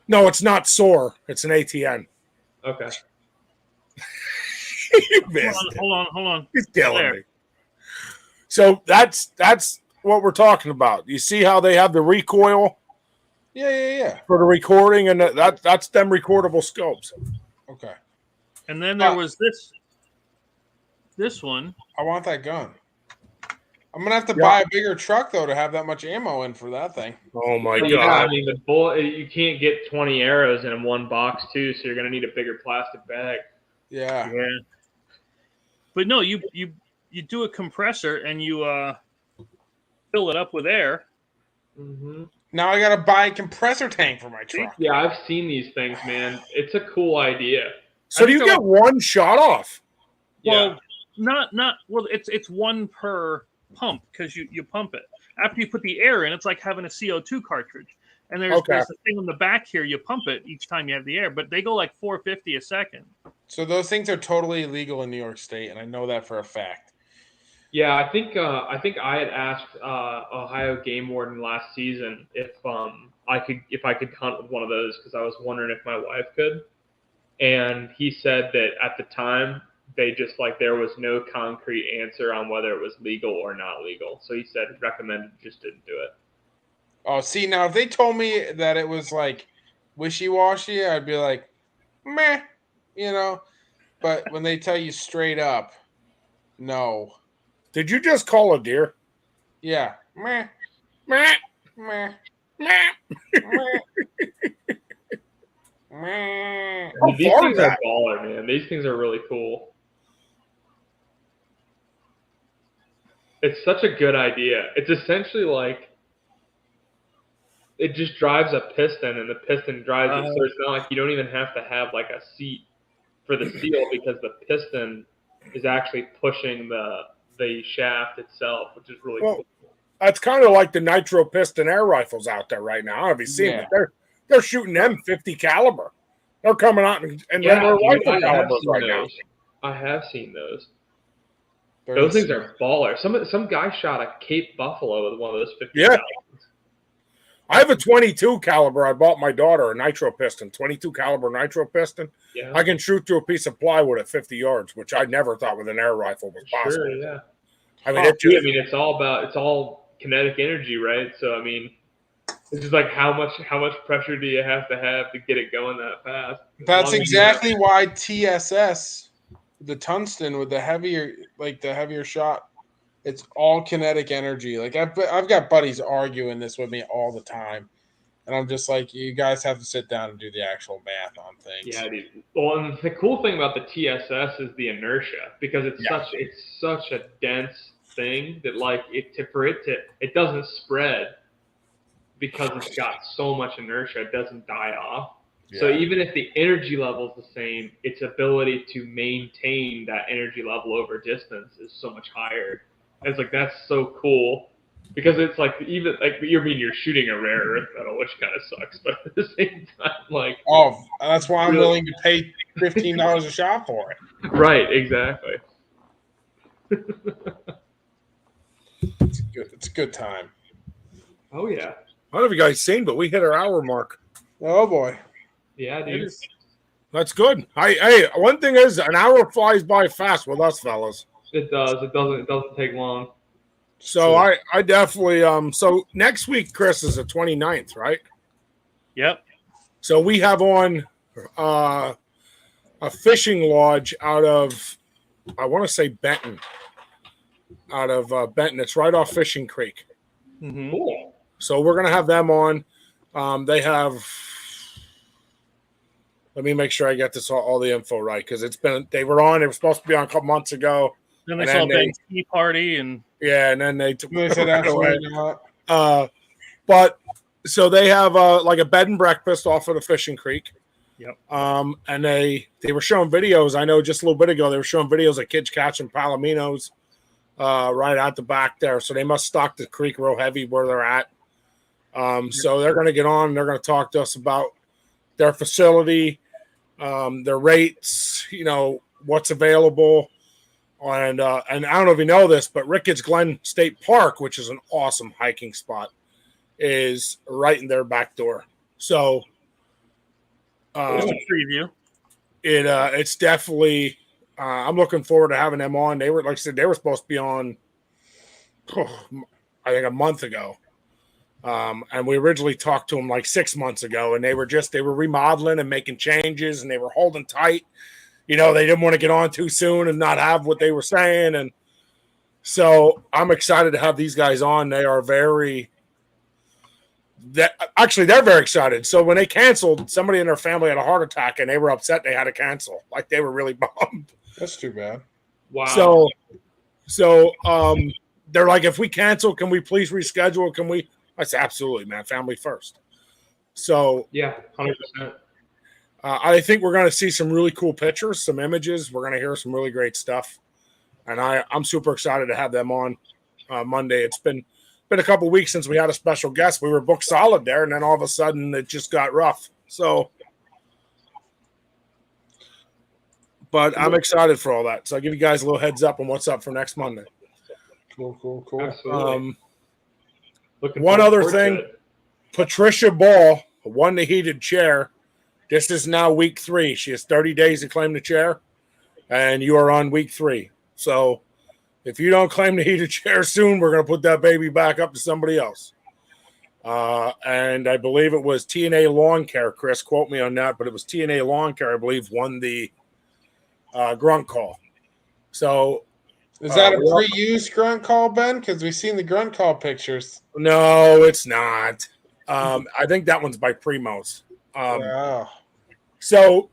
No, it's not SOAR. It's an ATN. Okay. You missed it. Hold on. He's killing There. me. So that's what we're talking about. You see how they have the recoil Yeah. for the recording, and that's them recordable scopes. Okay. And then there was this one. I want that gun. I'm gonna have to buy a bigger truck though to have that much ammo in for that thing. Oh my Yeah, I god! mean the bullet. You can't get 20 arrows in one box too, so you're gonna need a bigger plastic bag. Yeah. Yeah. But no, you do a compressor and you fill it up with air. Mm-hmm. Now I gotta buy a compressor tank for my truck. Yeah, I've seen these things, man. It's a cool idea. So do you get one shot off? Well, not well. It's one per pump because you pump it. After you put the air in, it's like having a CO2 cartridge. And there's a thing on the back here. You pump it each time you have the air, but they go like 450 a second. So those things are totally illegal in New York State, and I know that for a fact. Yeah, I think I had asked Ohio Game Warden last season if I could hunt with one of those because I was wondering if my wife could, and he said that at the time they just there was no concrete answer on whether it was legal or not legal. So he said recommended, just didn't do it. Oh, see, now if they told me that it was like wishy-washy, I'd be like, meh, But when they tell you straight up, no. Did you just call a deer? Yeah. Meh. Meh. Meh. Meh. Meh. How These far things is that? are baller, man. These things are really cool. It's such a good idea. It's essentially it just drives a piston, and the piston drives it. So it's not like you don't even have to have a seat for the seal because the piston is actually pushing the shaft itself, which is really cool. That's kind of like the nitro piston air rifles out there right now. I don't know if you've seen it. They're shooting them 50 caliber. They're coming out and regular rifle calibers right now. I have seen those. Those things are baller. Some guy shot a Cape Buffalo with one of those 50 calibers. I have a 22 caliber. I bought my daughter a nitro piston, 22 caliber nitro piston. Yeah. I can shoot through a piece of plywood at 50 yards, which I never thought with an air rifle was possible. Sure, yeah. I mean, it's all kinetic energy, right? So I mean, it's just how much pressure do you have to get it going that fast? That's exactly why TSS, the tungsten with the heavier shot, it's all kinetic energy. I've got buddies arguing this with me all the time, and I'm just like, you guys have to sit down and do the actual math on things. Yeah, dude. Well, and the cool thing about the TSS is the inertia because it's such a dense thing that it doesn't spread because it's got so much inertia, it doesn't die off. Yeah. So even if the energy level is the same, its ability to maintain that energy level over distance is so much higher. And it's that's so cool because it's you're shooting a rare earth metal, which kind of sucks, but at the same time, that's why I'm willing to pay $15 a shot for it. Right, exactly. It's a good time. Oh yeah. I don't know if you guys seen, but we hit our hour mark. Oh boy. Yeah, dude. That's good. Hey, one thing is, an hour flies by fast with us fellas. It does. It doesn't take long. So I definitely so next week, Chris, is the 29th, right? Yep. So we have on a fishing lodge out of, I want to say Benton. Out of Benton. It's right off Fishing Creek. Mm-hmm. Cool. So we're gonna have them on. They have. Let me make sure I get this all the info right because they were on. It was supposed to be on a couple months ago. Then they saw Ben's tea party and and then they took They said absolutely not. But So they have like a bed and breakfast off of the Fishing Creek. Yep. And they were showing videos. I know just a little bit ago they were showing videos of kids catching palominos right out the back there. So they must stock the creek real heavy where they're at. So they're going to get on. And they're going to talk to us about their facility, their rates, what's available. And I don't know if you know this, but Ricketts Glen State Park, which is an awesome hiking spot, is right in their back door. So Just a preview. it's definitely I'm looking forward to having them on. They were, like I said, they were supposed to be on I think a month ago. And we originally talked to them like 6 months ago, and they were remodeling and making changes, and they were holding tight. They didn't want to get on too soon and not have what they were saying. And so I'm excited to have these guys on. They are they're very excited. So when they canceled, somebody in their family had a heart attack and they were upset they had to cancel. Like they were really bummed. That's too bad. Wow. So they're like, if we cancel, can we please reschedule? Can we? I said, absolutely, man. Family first. So Yeah, 100%. I think we're going to see some really cool pictures, some images. We're going to hear some really great stuff. And I'm super excited to have them on Monday. It's been a couple of weeks since we had a special guest. We were booked solid there, and then all of a sudden it just got rough. So, but I'm excited for all that. So I'll give you guys a little heads up on what's up for next Monday. Cool. Absolutely. One other thing, Patricia Ball won the heated chair. This is now week 3. She has 30 days to claim the chair, and you are on week 3. So if you don't claim the heated chair soon, we're going to put that baby back up to somebody else. And I believe it was TNA Lawn Care. Chris, quote me on that, but it was TNA Lawn Care, I believe, won the grunt call. So is that a pre-used grunt call, Ben? Because we've seen the grunt call pictures. no, it's not. I think that one's by Primos. Wow. So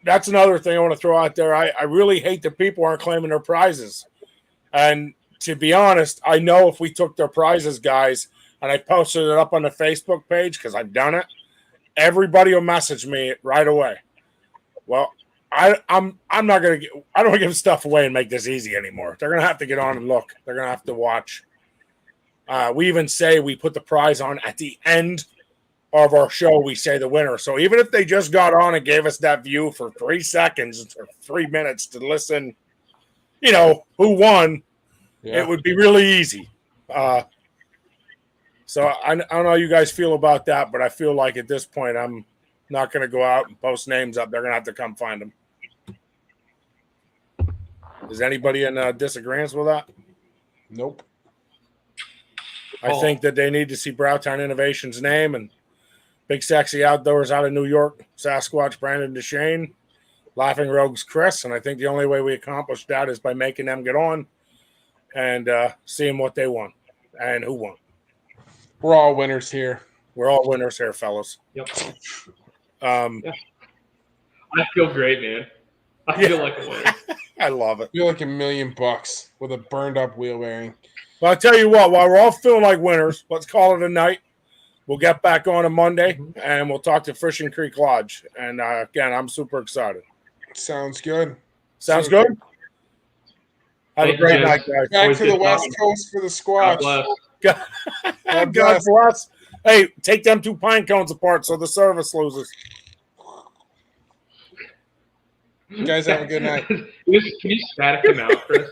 that's another thing I want to throw out there. I really hate that people aren't claiming their prizes. And to be honest, I know if we took their prizes, guys, and I posted it up on the Facebook page because I've done it, everybody will message me right away. Well, I'm not gonna I don't give stuff away and make this easy anymore. They're gonna have to get on and look. They're gonna have to watch. We even say we put the prize on at the end of our show. We say the winner. So even if they just got on and gave us that view for 3 seconds or 3 minutes to listen, who won, it would be really easy. So I don't know how you guys feel about that, but I feel like at this point I'm not going to go out and post names up. They're going to have to come find them. Is anybody in disagreement with that? Nope. I think that they need to see Browtown Innovations' name and Big Sexy Outdoors out of New York, Sasquatch Brandon DeShane, Laughing Rogues Chris, and I think the only way we accomplish that is by making them get on and seeing what they won and who won. We're all winners here. We're all winners here, fellas. Yep. Yeah. I feel great, man. I feel like a winner. I love it. I feel like $1 million with a burned up wheel bearing. Well, I'll tell you what, while we're all feeling like winners, let's call it a night. We'll get back on a Monday, and we'll talk to Fishing Creek Lodge. And, again, I'm super excited. Sounds good. Sounds good? Have a great night, guys. Back to the West Coast for the Squatch. God bless. Hey, take them 2 pine cones apart so the service loses. You guys have a good night. Can you static him out, Chris?